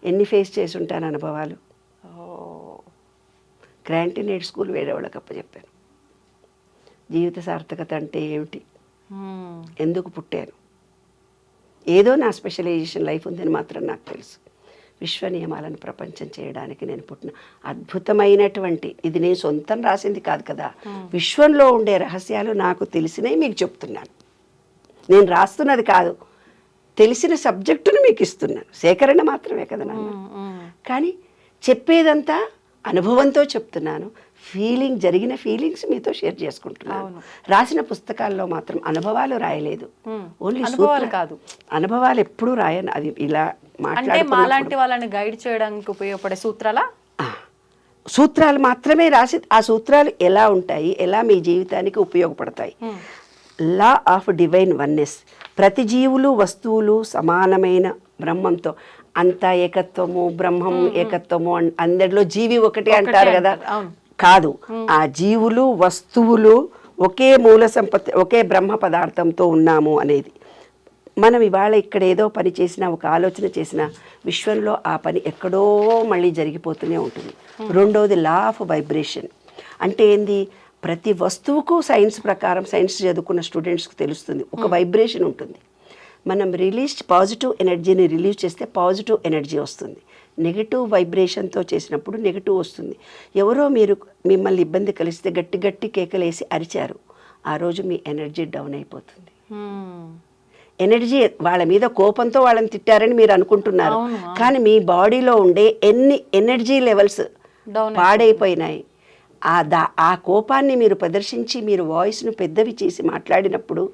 ఎన్ని ఫేస్ చేసి ఉంటాను అనుభవాలు. గ్రాంటీనేడ్ స్కూల్ వేరే వాళ్ళకి అప్పచెప్పాను. జీవిత సార్థకత అంటే ఏమిటి, ఎందుకు పుట్టాను, ఏదో నా స్పెషలైజేషన్ లైఫ్ ఉందని మాత్రం నాకు తెలుసు. విశ్వ నియమాలను ప్రపంచం చేయడానికి నేను పుట్టిన అద్భుతమైనటువంటి, ఇది నేను సొంతం రాసింది కాదు కదా, విశ్వంలో ఉండే రహస్యాలు నాకు తెలిసినవి మీకు చెప్తున్నాను. నేను రాస్తున్నది కాదు, తెలిసిన సబ్జెక్టును మీకు ఇస్తున్నాను. సేకరణ మాత్రమే కదా నాన్న. కానీ చెప్పేదంతా అనుభవంతో చెప్తున్నాను. జరిగిన ఫీలింగ్స్ మీతో షేర్ చేసుకుంటున్నాను. రాసిన పుస్తకాల్లో మాత్రం అనుభవాలు రాయలేదు, ఓన్లీ సూత్రాలు కాదు. అనుభవాలు ఎప్పుడూ రాయను. అది ఇలా మాలాంటి వాళ్ళని గైడ్ చేయడానికి ఉపయోగపడే సూత్రాలు మాత్రమే రాసి, ఆ సూత్రాలు ఎలా ఉంటాయి, ఎలా మీ జీవితానికి ఉపయోగపడతాయి. లా ఆఫ్ డివైన్ వన్నెస్, ప్రతి జీవులు వస్తువులు సమానమైన బ్రహ్మంతో, అంతా ఏకత్వము, బ్రహ్మం ఏకత్వము, అందరిలో జీవి ఒకటి అంటారు కదా. కాదు, ఆ జీవులు వస్తువులు ఒకే మూల సంపత్తి, ఒకే బ్రహ్మ పదార్థంతో ఉన్నాము అనేది. మనం ఇవాళ ఇక్కడ ఏదో పని చేసినా, ఒక ఆలోచన చేసినా, విశ్వంలో ఆ పని ఎక్కడో మళ్ళీ జరిగిపోతూనే ఉంటుంది. రెండవది లా ఆఫ్ వైబ్రేషన్. అంటే ఏంది, ప్రతి వస్తువుకు సైన్స్ ప్రకారం, సైన్స్ చదువుకున్న స్టూడెంట్స్కి తెలుస్తుంది, ఒక వైబ్రేషన్ ఉంటుంది. మనం పాజిటివ్ ఎనర్జీని రిలీజ్ చేస్తే పాజిటివ్ ఎనర్జీ వస్తుంది. నెగిటివ్ వైబ్రేషన్తో చేసినప్పుడు నెగిటివ్ వస్తుంది. ఎవరో మిమ్మల్ని ఇబ్బంది కలిస్తే గట్టి గట్టి కేకలేసి అరిచారు, ఆ రోజు మీ ఎనర్జీ డౌన్ అయిపోతుంది. ఎనర్జీ, వాళ్ళ మీద కోపంతో వాళ్ళని తిట్టారని మీరు అనుకుంటున్నారు, కానీ మీ బాడీలో ఉండే ఎన్ని ఎనర్జీ లెవెల్స్ పాడైపోయినాయి. ఆ కోపాన్ని మీరు ప్రదర్శించి మీరు వాయిస్ను పెద్దవి చేసి మాట్లాడినప్పుడు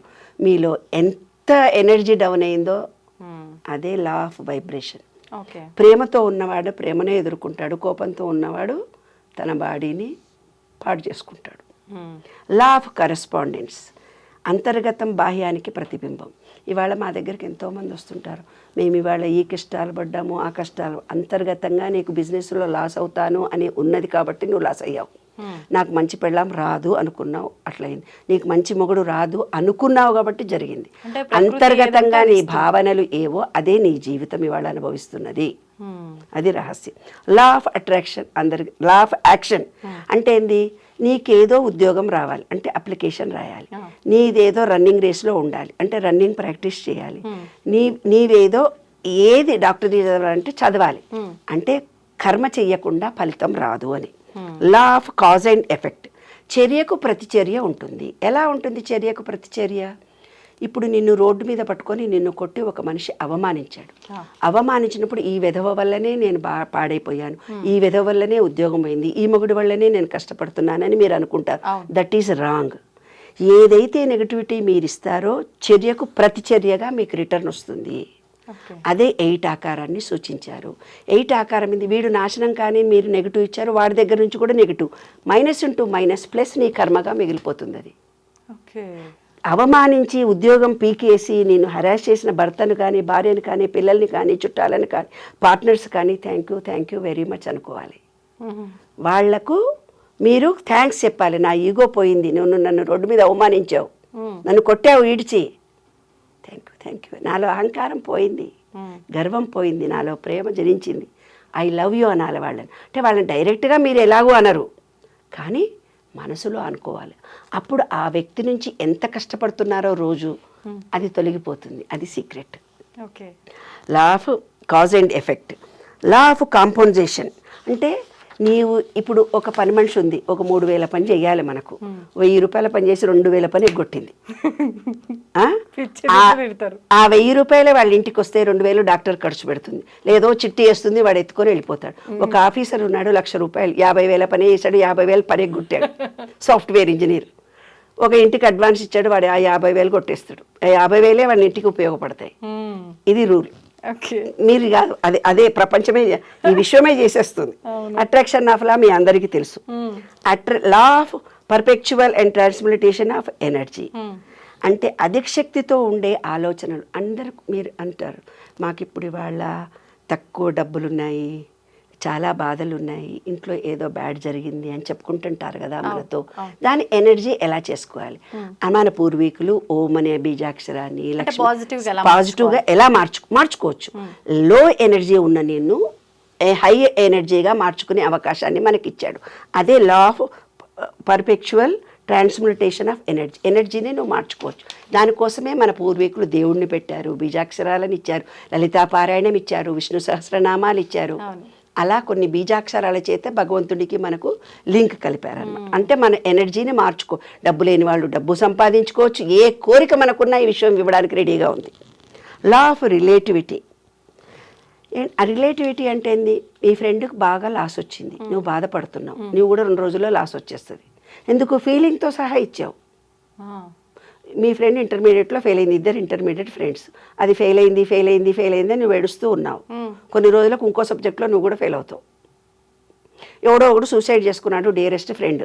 మీలో ఎంత ఎనర్జీ డౌన్ అయిందో అదే లా ఆఫ్ వైబ్రేషన్. ప్రేమతో ఉన్నవాడు ప్రేమనే ఎదుర్కొంటాడు, కోపంతో ఉన్నవాడు తన బాడీని పాడు చేసుకుంటాడు. లా ఆఫ్ కరెస్పాండెన్స్, అంతర్గతం బాహ్యానికి ప్రతిబింబం. ఇవాళ మా దగ్గరికి ఎంతోమంది వస్తుంటారు, మేము ఇవాళ ఈ కష్టాలు పడ్డాము, ఆ కష్టాలు, అంతర్గతంగా నీకు బిజినెస్లో లాస్ అవుతాను అని ఉన్నది కాబట్టి నువ్వు లాస్ అయ్యావు. నాకు మంచి పెళ్ళాం రాదు అనుకున్నావు, అట్లయింది. నీకు మంచి మొగుడు రాదు అనుకున్నావు కాబట్టి జరిగింది. అంతర్గతంగా నీ భావనలు ఏవో అదే నీ జీవితం ఇవాళ అనుభవిస్తున్నది. అది రహస్యం. లా ఆఫ్ అట్రాక్షన్, అందరికి లా ఆఫ్ యాక్షన్ అంటే ఏంది, నీకేదో ఉద్యోగం రావాలి అంటే అప్లికేషన్ రాయాలి, నీదేదో రన్నింగ్ రేస్లో ఉండాలి అంటే రన్నింగ్ ప్రాక్టీస్ చేయాలి, నీవేదో ఏది డాక్టర్ చదవాలంటే చదవాలి, అంటే కర్మ చెయ్యకుండా ఫలితం రాదు అని. Law of cause and effect, చర్యకు ప్రతిచర్య ఉంటుంది. ఎలా ఉంటుంది చర్యకు ప్రతిచర్య? ఇప్పుడు నిన్ను రోడ్డు మీద పట్టుకొని నిన్ను కొట్టి ఒక మనిషి అవమానించాడు, అవమానించినప్పుడు ఈ విధవ వల్లనే నేను పాడైపోయాను, ఈ విధవ వల్లనే ఉద్యోగం పోయింది, ఈ మొగుడి వల్లనే నేను కష్టపడుతున్నానని మీరు అనుకుంటారు. That is wrong. ఏదైతే నెగటివిటీ మీరు ఇస్తారో చర్యకు ప్రతిచర్యగా మీకు రిటర్న్ వస్తుంది. అదే 8 ఆకారాన్ని సూచించారు. 8 ఆకారం ఇది, వీడు నాశనం కానీ మీరు నెగిటివ్ ఇచ్చారు, వాడి దగ్గర నుంచి కూడా negative, minus into minus plus నీ కర్మగా మిగిలిపోతుంది. అది అవమానించి ఉద్యోగం పీకేసి నేను హరాస్ చేసిన భర్తను కానీ, భార్యను కానీ, పిల్లల్ని కానీ, చుట్టాలను కానీ, పార్ట్నర్స్ కానీ థ్యాంక్ యూ వెరీ మచ్ అనుకోవాలి. వాళ్లకు మీరు థ్యాంక్స్ చెప్పాలి. నా ఈగో పోయింది, నువ్వు నన్ను రోడ్డు మీద అవమానించావు, నన్ను కొట్టావు ఈడ్చి, థ్యాంక్ యూ. నాలో అహంకారం పోయింది, గర్వం పోయింది, నాలో ప్రేమ జనించింది, ఐ లవ్ యూ అనాలి వాళ్ళని. అంటే వాళ్ళని డైరెక్ట్గా మీరు ఎలాగో అనరు, కానీ మనసులో అనుకోవాలి. అప్పుడు ఆ వ్యక్తి నుంచి ఎంత కష్టపడుతున్నారో రోజు అది తొలగిపోతుంది. అది secret. Law of cause and effect. Law of compensation అంటే నీవు ఇప్పుడు ఒక పని మనిషి ఉంది, ఒక 3,000 పని చేయాలి, మనకు 1,000 రూపాయల పని చేసి 2,000 పని ఎగ్గొట్టింది. ఆ 1,000 రూపాయలే వాళ్ళ ఇంటికి వస్తే 2,000 డాక్టర్ ఖర్చు పెడుతుంది, లేదో చిట్టి వేస్తుంది, వాడు ఎత్తుకొని వెళ్ళిపోతాడు. ఒక ఆఫీసర్ ఉన్నాడు, 1,00,000 రూపాయలు 50,000 పని చేశాడు, 50,000 పని ఎగ్గొట్టాడు, సాఫ్ట్వేర్ ఇంజనీర్. ఒక ఇంటికి అడ్వాన్స్ ఇచ్చాడు, వాడు ఆ 50,000 కొట్టేస్తాడు. 50,000 వాళ్ళ ఇంటికి ఉపయోగపడతాయి. ఇది రూల్. మీరు కాదు, అదే ప్రపంచమే, ఈ విశ్వమే చేసేస్తుంది. అట్రాక్షన్ ఆఫ్ లా మీ అందరికీ తెలుసు. Law of perpetual and transmutation of energy అంటే అధిక శక్తితో ఉండే ఆలోచనలు. అందరు మీరు అంటారు, మాకు ఇప్పుడు ఇవాళ తక్కువ డబ్బులున్నాయి, చాలా బాధలు ఉన్నాయి, ఇంట్లో ఏదో బ్యాడ్ జరిగింది అని చెప్పుకుంటుంటారు కదా మనతో. దాని ఎనర్జీ ఎలా చేసుకోవాలి? మన పూర్వీకులు ఓం అనే బీజాక్షరాన్ని పాజిటివ్గా ఎలా మార్చుకోవచ్చు. లో ఎనర్జీ ఉన్న నిన్ను హై ఎనర్జీగా మార్చుకునే అవకాశాన్ని మనకి ఇచ్చాడు. అదే law of perpetual transmutation of ఎనర్జీని నువ్వు మార్చుకోవచ్చు. దానికోసమే మన పూర్వీకులు దేవుణ్ణి పెట్టారు, బీజాక్షరాలను ఇచ్చారు, లలితాపారాయణం ఇచ్చారు, విష్ణు సహస్రనామాలు ఇచ్చారు. అలా కొన్ని బీజాక్షరాల చేత భగవంతుడికి మనకు లింక్ కలిపారన్నమాట. అంటే మన ఎనర్జీని మార్చుకో. డబ్బు లేని వాళ్ళు డబ్బు సంపాదించుకోవచ్చు, ఏ కోరిక మనకున్నా ఈ విషయం ఇవ్వడానికి రెడీగా ఉంది. Law of relativity. రిలేటివిటీ అంటే ఏంది? మీ ఫ్రెండ్కి బాగా లాస్ వచ్చింది, నువ్వు బాధపడుతున్నావు, నువ్వు కూడా 2 రోజుల్లో లాస్ వచ్చేస్తుంది. ఎందుకు? ఫీలింగ్తో సహా ఇచ్చావు. మీ ఫ్రెండ్ ఇంటర్మీడియట్లో ఫెయిల్ అయింది, ఇద్దరు ఇంటర్మీడియట్ ఫ్రెండ్స్, అది ఫెయిల్ అయింది నువ్వు ఏడుస్తూ ఉన్నావు. కొన్ని రోజులకు ఇంకో సబ్జెక్ట్లో నువ్వు కూడా ఫెయిల్ అవుతావు. ఎవడో ఒకడు సూసైడ్ చేసుకున్నాడు, డియరెస్ట్ ఫ్రెండ్,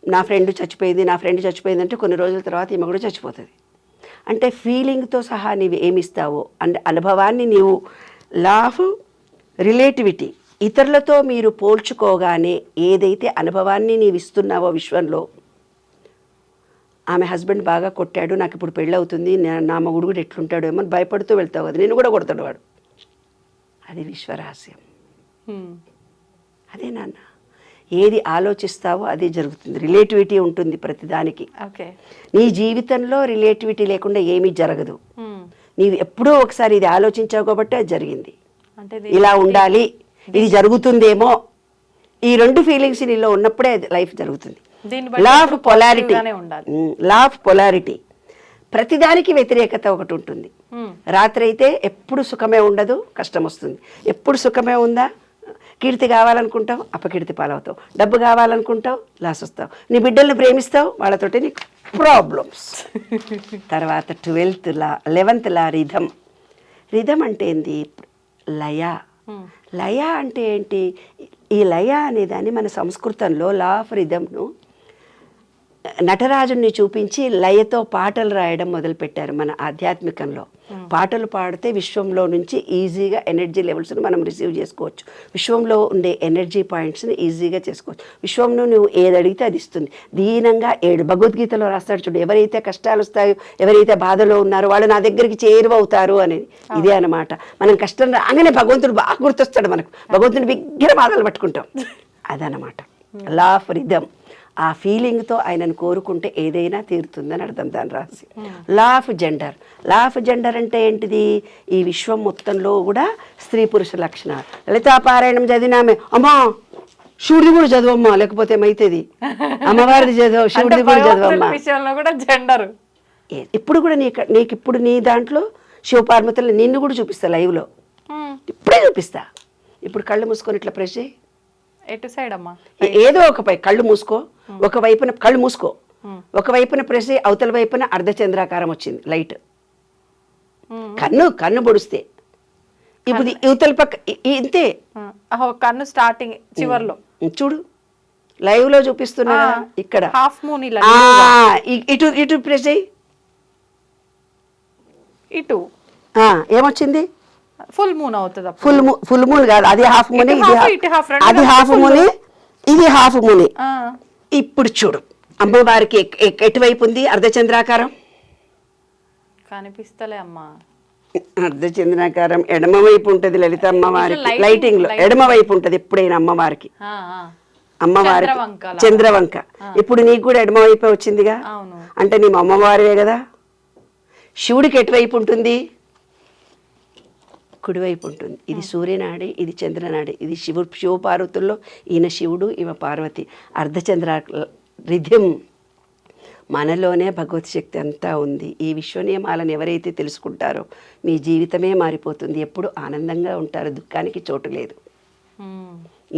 నా ఫ్రెండ్ చచ్చిపోయింది అంటే కొన్ని రోజుల తర్వాత ఈమె కూడా చచ్చిపోతుంది. అంటే ఫీలింగ్తో సహా నీవు ఏమిస్తావో అంటే అనుభవాన్ని నీవు. లా ఆఫ్ రిలేటివిటీ ఇతరులతో మీరు పోల్చుకోగానే ఏదైతే అనుభవాన్ని నీవు ఇస్తున్నావో విశ్వంలో, ఆమె హస్బెండ్ బాగా కొట్టాడు, నాకు ఇప్పుడు పెళ్ళవుతుంది, నా మొగుడు కూడా ఎట్లుంటాడు ఏమో భయపడుతూ వెళ్తావు కదా, నేను కూడా కొడతాడు వాడు. అది విశ్వరహస్యం. అదే నాన్న, ఏది ఆలోచిస్తావో అదే జరుగుతుంది. రిలేటివిటీ ఉంటుంది ప్రతిదానికి. నీ జీవితంలో రిలేటివిటీ లేకుండా ఏమీ జరగదు. నీవు ఎప్పుడో ఒకసారి ఇది ఆలోచించావు కాబట్టి అది జరిగింది. ఇలా ఉండాలి, ఇది జరుగుతుందేమో, ఈ 2 ఫీలింగ్స్ నీలో ఉన్నప్పుడే లైఫ్ జరుగుతుంది. Law of polarity, law of polarity. ప్రతిదానికి వ్యతిరేకత ఒకటి ఉంటుంది. రాత్రి అయితే ఎప్పుడు సుఖమే ఉండదు, కష్టం వస్తుంది. ఎప్పుడు సుఖమే ఉందా, కీర్తి కావాలనుకుంటావు, అపకీర్తి పాలవుతావు. డబ్బు కావాలనుకుంటావు, లాస్ వస్తావు. నీ బిడ్డల్ని ప్రేమిస్తావు, వాళ్ళతోటి నీకు ప్రాబ్లమ్స్. తర్వాత 12th లా, 11th లా రిధం. రిధం అంటే ఏంది? లయ. లయ అంటే ఏంటి? ఈ లయ అనేదాన్ని మన సంస్కృతంలో లా ఆఫ్ రిధంను నటరాజుని చూపించి లయతో పాటలు రాయడం మొదలుపెట్టారు మన ఆధ్యాత్మికంలో. పాటలు పాడితే విశ్వంలో నుంచి ఈజీగా ఎనర్జీ లెవెల్స్ని మనం రిసీవ్ చేసుకోవచ్చు. విశ్వంలో ఉండే ఎనర్జీ పాయింట్స్ని ఈజీగా చేసుకోవచ్చు. విశ్వంలో నువ్వు ఏది అడిగితే అది ఇస్తుంది. దీనంగా 7 భగవద్గీతలో రాస్తాడు చూడు, ఎవరైతే కష్టాలు వస్తాయో, ఎవరైతే బాధలో ఉన్నారో వాళ్ళు నా దగ్గరికి చేరువవుతారు అనేది. ఇదే అన్నమాట. మనం కష్టం రాగానే భగవంతుడు బాగా గుర్తొస్తాడు మనకు. భగవంతుని బిగ్గర బాధలు పట్టుకుంటాం. అదనమాట లా ఆఫ్ రిథమ్. ఆ ఫీలింగ్తో ఆయనను కోరుకుంటే ఏదైనా తీరుతుందని అర్థం దాని రహస్యం. Law of gender. Law of gender అంటే ఏంటిది? ఈ విశ్వం మొత్తంలో కూడా స్త్రీ పురుష లక్షణాలు. లలితాపారాయణం చదివినామే, అమ్మా శివుడిది కూడా చదవమ్మా, లేకపోతే ఏమైతుంది, అమ్మవారిది చదవ, శివుడిది కూడా చదవమ్మా. ఇప్పుడు కూడా నీకు ఇప్పుడు నీ దాంట్లో శివపార్వతులు నిన్ను కూడా చూపిస్తా లైవ్లో. ఇప్పుడే చూపిస్తా. ఇప్పుడు కళ్ళు మూసుకొని ఇట్లా ప్రెస్ చేయి. ఎటు సైడ్ అమ్మా? ఏదో ఒక కళ్ళు మూసుకో, ఒక వైపున కళ్ళు మూసుకో, ఒక వైపున ప్రెస్ చేయి, అవతల వైపున అర్ధచంద్రాకారం వచ్చింది లైట్. కన్ను పొడిస్తే ఇప్పుడు యువతల పక్క ఇంతే. కన్ను స్టార్టింగ్ చివర్లో చూడు, లైవ్ లో చూపిస్తున్నా ఇక్కడ. హాఫ్ మూన్ ఇటు ఇటు ప్రెస్ చేయి. ఇటు ఏమొచ్చింది? ఫుల్ మూన్ అవుతుంది. ఫుల్ మూన్ కాదు, అది హాఫ్ మూన్, అది హాఫ్ మూన్, ఇది హాఫ్ మూన్. ఇప్పుడు చూడు, అమ్మవారికి ఎటువైపు ఉంది అర్ధచంద్రాకారం? కనిపిస్తలే అమ్మా. అర్ధచంద్రాకారం ఎడమ వైపు ఉంటది లలిత అమ్మవారికి. లైటింగ్ లో ఎడమ వైపు ఉంటది ఎప్పుడైనా అమ్మవారికి. చంద్రవంక. ఇప్పుడు నీకు కూడా ఎడమ వైపే వచ్చిందిగా, అంటే నీ అమ్మవారే కదా. శివుడికి ఎటువైపు ఉంటుంది? కుడివైపు ఉంటుంది. ఇది సూర్యనాడి, ఇది చంద్రనాడి. ఇది శివపార్వతుల్లో ఈయన శివుడు, ఈమె పార్వతి. అర్ధచంద్ర రిథం. మనలోనే భగవత్ శక్తి అంతా ఉంది. ఈ విశ్వనియమాలను ఎవరైతే తెలుసుకుంటారో మీ జీవితమే మారిపోతుంది. ఎప్పుడు ఆనందంగా ఉంటారు, దుఃఖానికి చోటు లేదు.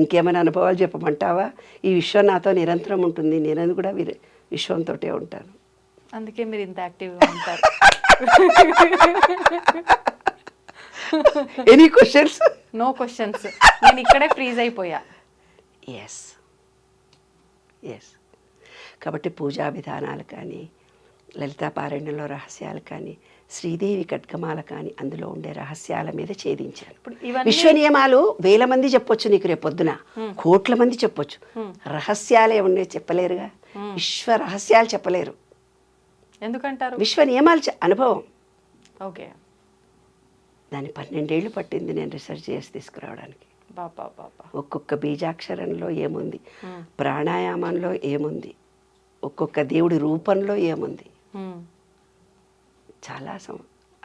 ఇంకేమైనా అనుభవాలు చెప్పమంటావా? ఈ విశ్వం నాతో నిరంతరం ఉంటుంది, నేను కూడా విశ్వంతో ఉంటాను. అందుకే మీరు ఇంత యాక్టివ్గా ఉంటారు. Any questions? No questions. నేను ఇక్కడే ఫ్రీజ్ అయిపోయా. ఎస్. కాబట్టి పూజా విధానాలు కానీ, లలితాపారాయణంలో రహస్యాలు కానీ, శ్రీదేవి ఖడ్గమాల కానీ, అందులో ఉండే రహస్యాల మీద ఛేదించాను. విశ్వ నియమాలు 1000 మంది చెప్పొచ్చు నీకు, రేపొద్దున కోట్ల మంది చెప్పొచ్చు. రహస్యాలు ఏమన్నా చెప్పలేరుగా. విశ్వ రహస్యాలు చెప్పలేరు. ఎందుకంటారు? విశ్వ నియమాలు అనుభవం. ఓకే. దాన్ని 12 ఏళ్ళు పట్టింది నేను రీసెర్చ్ చేసి తీసుకురావడానికి. ఒక్కొక్క బీజాక్షరంలో ఏముంది, ప్రాణాయామంలో ఏముంది, ఒక్కొక్క దేవుడి రూపంలో ఏముంది, చాలా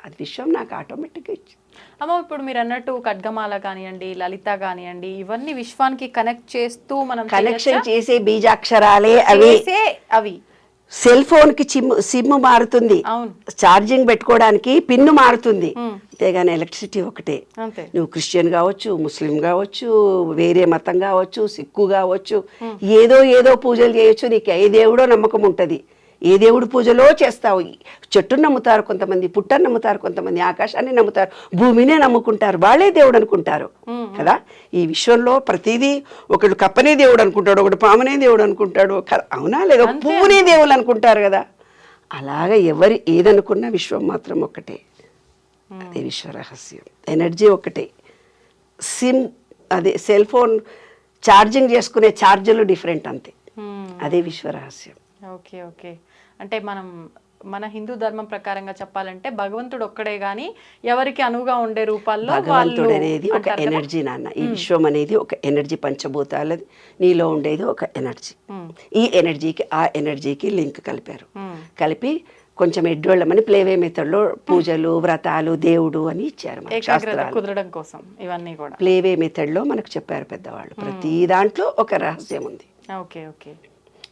అది విశ్వం నాకు ఆటోమేటిక్గా ఇచ్చింది. అమ్మ, ఇప్పుడు మీరు అన్నట్టు ఖడ్గమాల కానివ్వండి, లలిత కానివ్వండి, ఇవన్నీ విశ్వానికి కనెక్ట్ చేస్తూ మనం కనెక్షన్ చేసే బీజాక్షరాలే అవి. సెల్ ఫోన్ కి సిమ్ మారుతుంది, ఛార్జింగ్ పెట్టుకోవడానికి పిన్ను మారుతుంది, అంతేగాని ఎలక్ట్రిసిటీ ఒకటే. నువ్వు క్రిస్టియన్ కావచ్చు, ముస్లిం కావచ్చు, వేరే మతం కావచ్చు, సిక్కు కావచ్చు, ఏదో పూజలు చేయొచ్చు. నీకు ఏ దేవుడో నమ్మకం ఉంటుంది, ఏ దేవుడు పూజలో చేస్తావు. చెట్టును నమ్ముతారు కొంతమంది, పుట్టను నమ్ముతారు కొంతమంది, ఆకాశాన్ని నమ్ముతారు, భూమినే నమ్ముకుంటారు, వాళ్ళే దేవుడు అనుకుంటారు కదా. ఈ విశ్వంలో ప్రతిదీ ఒకడు కప్పనే దేవుడు అనుకుంటాడు, ఒకడు పామునే దేవుడు అనుకుంటాడు, అవునా లేదా, పువ్వునే దేవుళ్ళు అనుకుంటారు కదా. అలాగా ఎవరు ఏదనుకున్నా విశ్వం మాత్రం ఒకటే. అదే విశ్వ రహస్యం. ఎనర్జీ ఒకటే. సిమ్ అదే సెల్ ఫోన్ ఛార్జింగ్ చేసుకునే ఛార్జర్లు డిఫరెంట్ అంతే. అదే విశ్వరహస్యం. Okay okay. అంటే మన హిందూ ధర్మం ప్రకారంగా చెప్పాలంటే భగవంతుడు ఒక్కడే గాని ఎవరికి అనువుగా ఉండే రూపాల్లో భగవంతుడు అనేది ఒక ఎనర్జీ నాన్న. ఈ విశ్వం అనేది ఒక ఎనర్జీ, పంచభూతాలది, నీలో ఉండేది ఒక ఎనర్జీ. ఈ ఎనర్జీకి ఆ ఎనర్జీకి లింక్ కలిపారు. కలిపి కొంచెం ఎడ్డోళ్ళమని ప్లేవే మెథడ్లో పూజలు, వ్రతాలు, దేవుడు అని ఇచ్చారు మనకు శాస్త్రాలు కుదరడం కోసం. ఇవన్నీ కూడా ప్లేవే మెథడ్లో మనకు చెప్పారు పెద్దవాళ్ళు. ప్రతి దాంట్లో ఒక రహస్యం ఉంది. Okay okay.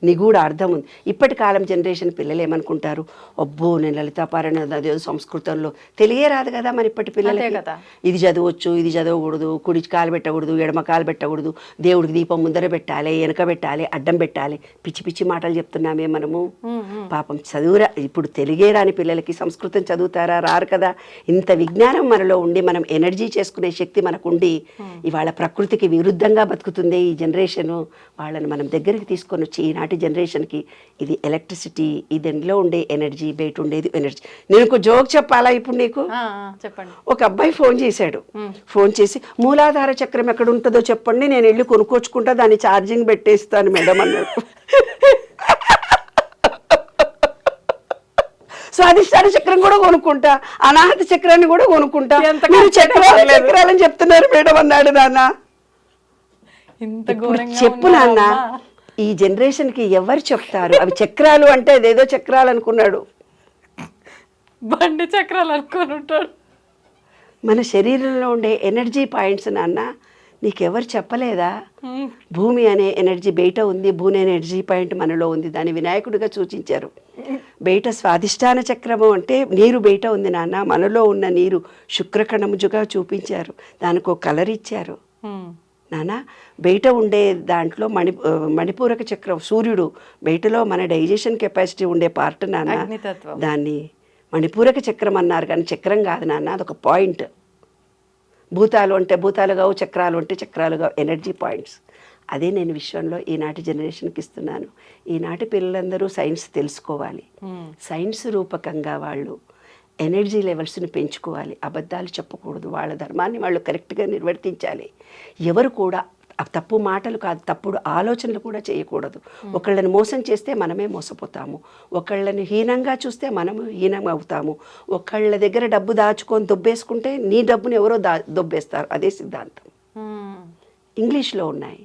నిగూఢ అర్థం ఉంది. ఇప్పటి కాలం జనరేషన్ పిల్లలు ఏమనుకుంటారు, అబ్బో నేను లలితాపారాయణ అదేదో సంస్కృతంలో తెలియరాదు కదా మన ఇప్పటి పిల్లలకి. ఇది చదవచ్చు, ఇది చదవకూడదు, కుడి కాలు పెట్టకూడదు, ఎడమ కాలు పెట్టకూడదు, దేవుడికి దీపం ముందర పెట్టాలి, వెనక పెట్టాలి, అడ్డం పెట్టాలి, పిచ్చి పిచ్చి మాటలు చెప్తున్నామే మనము. పాపం చదువురా, ఇప్పుడు తెలిగే రాని పిల్లలకి సంస్కృతం చదువుతారా, రారు కదా. ఇంత విజ్ఞానం మనలో ఉండి మనం ఎనర్జీ చేసుకునే శక్తి మనకుండి ఇవాళ ప్రకృతికి విరుద్ధంగా బతుకుతుంది ఈ జనరేషను. వాళ్ళని మనం దగ్గరికి తీసుకొని వచ్చి ఈనాటి జనరేషన్కి ఇది ఎలక్ట్రిసిటీ, ఇది ఇందులో ఉండే ఎనర్జీ, బయట ఉండేది ఎనర్జీ. నేను ఒక జోక్ చెప్పాలా ఇప్పుడు నీకు? చెప్పండి. ఒక అబ్బాయి ఫోన్ చేశాడు. ఫోన్ చేసి మూలాధార చక్రం ఎక్కడ ఉంటుందో చెప్పండి, నేను వెళ్ళి కొనుక్కొచ్చుకుంటా, దాన్ని ఛార్జింగ్ పెట్టేస్తాను మేడం అన్నాడు. స్వాదిష్టాన చక్రం కూడా కొనుక్కుంటా, అనాహత చక్రాన్ని కూడా కొనుక్కుంటా, మీరు చక్రాలని చెప్తున్నారు మేడం అన్నాడు. నాన్న చెప్పు నాన్న, ఈ జనరేషన్కి ఎవరు చెప్తారు అవి చక్రాలు అంటే? అదేదో చక్రాలు అనుకున్నాడు, బండి చక్రాలు అనుకుని ఉంటాడు. మన శరీరంలో ఉండే ఎనర్జీ పాయింట్స్ నాన్న నీకెవరు చెప్పలేదా? భూమి అనే ఎనర్జీ బయట ఉంది, భూమి అనే ఎనర్జీ పాయింట్ మనలో ఉంది, దాన్ని వినాయకుడిగా సూచించారు. బయట స్వాదిష్టాన చక్రము అంటే నీరు బయట ఉంది నాన్న, మనలో ఉన్న నీరు శుక్రకణముజుగా చూపించారు, దానికి ఒక కలర్ ఇచ్చారు నాన్న. బయట ఉండే దాంట్లో మణిపూరక చక్రం, సూర్యుడు బయటలో మన డైజెషన్ కెపాసిటీ ఉండే పార్ట్ నాన్న, దాన్ని మణిపూరక చక్రం అన్నారు కానీ చక్రం కాదు నాన్న, అదొక పాయింట్. భూతాలు అంటే భూతాలు కావు, చక్రాలు అంటే చక్రాలు కావు, ఎనర్జీ పాయింట్స్. అదే నేను విశ్వంలో ఈనాటి జనరేషన్కి ఇస్తున్నాను. ఈనాటి పిల్లలందరూ సైన్స్ తెలుసుకోవాలి, సైన్స్ రూపకంగా వాళ్ళు ఎనర్జీ లెవెల్స్ని పెంచుకోవాలి, అబద్ధాలు చెప్పకూడదు, వాళ్ళ ధర్మాన్ని వాళ్ళు కరెక్ట్గా నిర్వర్తించాలి. ఎవరు కూడా తప్పు మాటలు కాదు, తప్పుడు ఆలోచనలు కూడా చేయకూడదు. ఒకళ్ళని మోసం చేస్తే మనమే మోసపోతాము, ఒకళ్ళని హీనంగా చూస్తే మనము హీనం అవుతాము, ఒకళ్ళ దగ్గర డబ్బు దాచుకొని దొబ్బేసుకుంటే నీ డబ్బుని ఎవరో దొబ్బేస్తారు. అదే సిద్ధాంతం ఇంగ్లీష్లో ఉన్నాయి.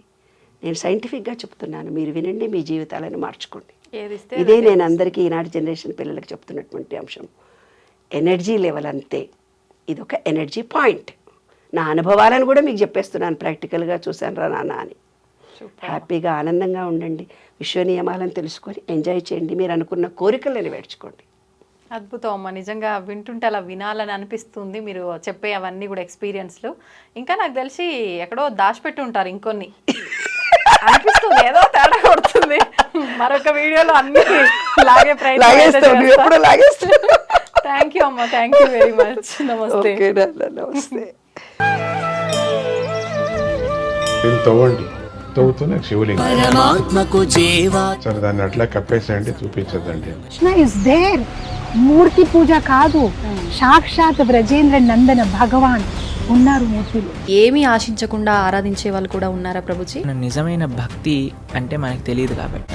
నేను సైంటిఫిక్గా చెప్తున్నాను, మీరు వినండి, మీ జీవితాలను మార్చుకోండి. ఇదే నేను అందరికీ ఈనాటి జనరేషన్ పిల్లలకు చెప్తున్నటువంటి అంశం. ఎనర్జీ లెవెల్ అంతే, ఇదొక ఎనర్జీ పాయింట్. నా అనుభవాలను కూడా మీకు చెప్పేస్తున్నాను, ప్రాక్టికల్గా చూశాను రా నాన్న అని. హ్యాపీగా ఆనందంగా ఉండండి, విశ్వ నియమాలను తెలుసుకొని ఎంజాయ్ చేయండి, మీరు అనుకున్న కోరికలు నెరవేర్చుకోండి. అద్భుతం అమ్మ, నిజంగా వింటుంటే అలా వినాలని అనిపిస్తుంది మీరు చెప్పే అవన్నీ కూడా ఎక్స్పీరియన్స్లు. ఇంకా నాకు తెలిసి ఎక్కడో దాచిపెట్టి ఉంటారు ఇంకొన్ని అనిపిస్తుంది, ఏదో తేడా కొడుతుంది. మరొక వీడియోలో అన్ని లాగే ప్రయత్నం. థ్యాంక్ యూ అమ్మ, థ్యాంక్ యూ వెరీ మచ్. నమస్తే. నమస్తే. తవ్వండి, తవ్వుతూనే శివలింగం సరే దాన్ని అట్లా కప్పేసేయండి, చూపించదండి. ఇస్ దేర్, మూర్తి పూజ కాదు, సాక్షాత్ బ్రజేంద్ర నందన భగవాన్ ఉన్నారు మూర్తిలో. ఏమీ ఆశించకుండా ఆరాధించే వాళ్ళు కూడా ఉన్నారా ప్రభుజీ? నిజమైన భక్తి అంటే మనకు తెలియదు కాబట్టి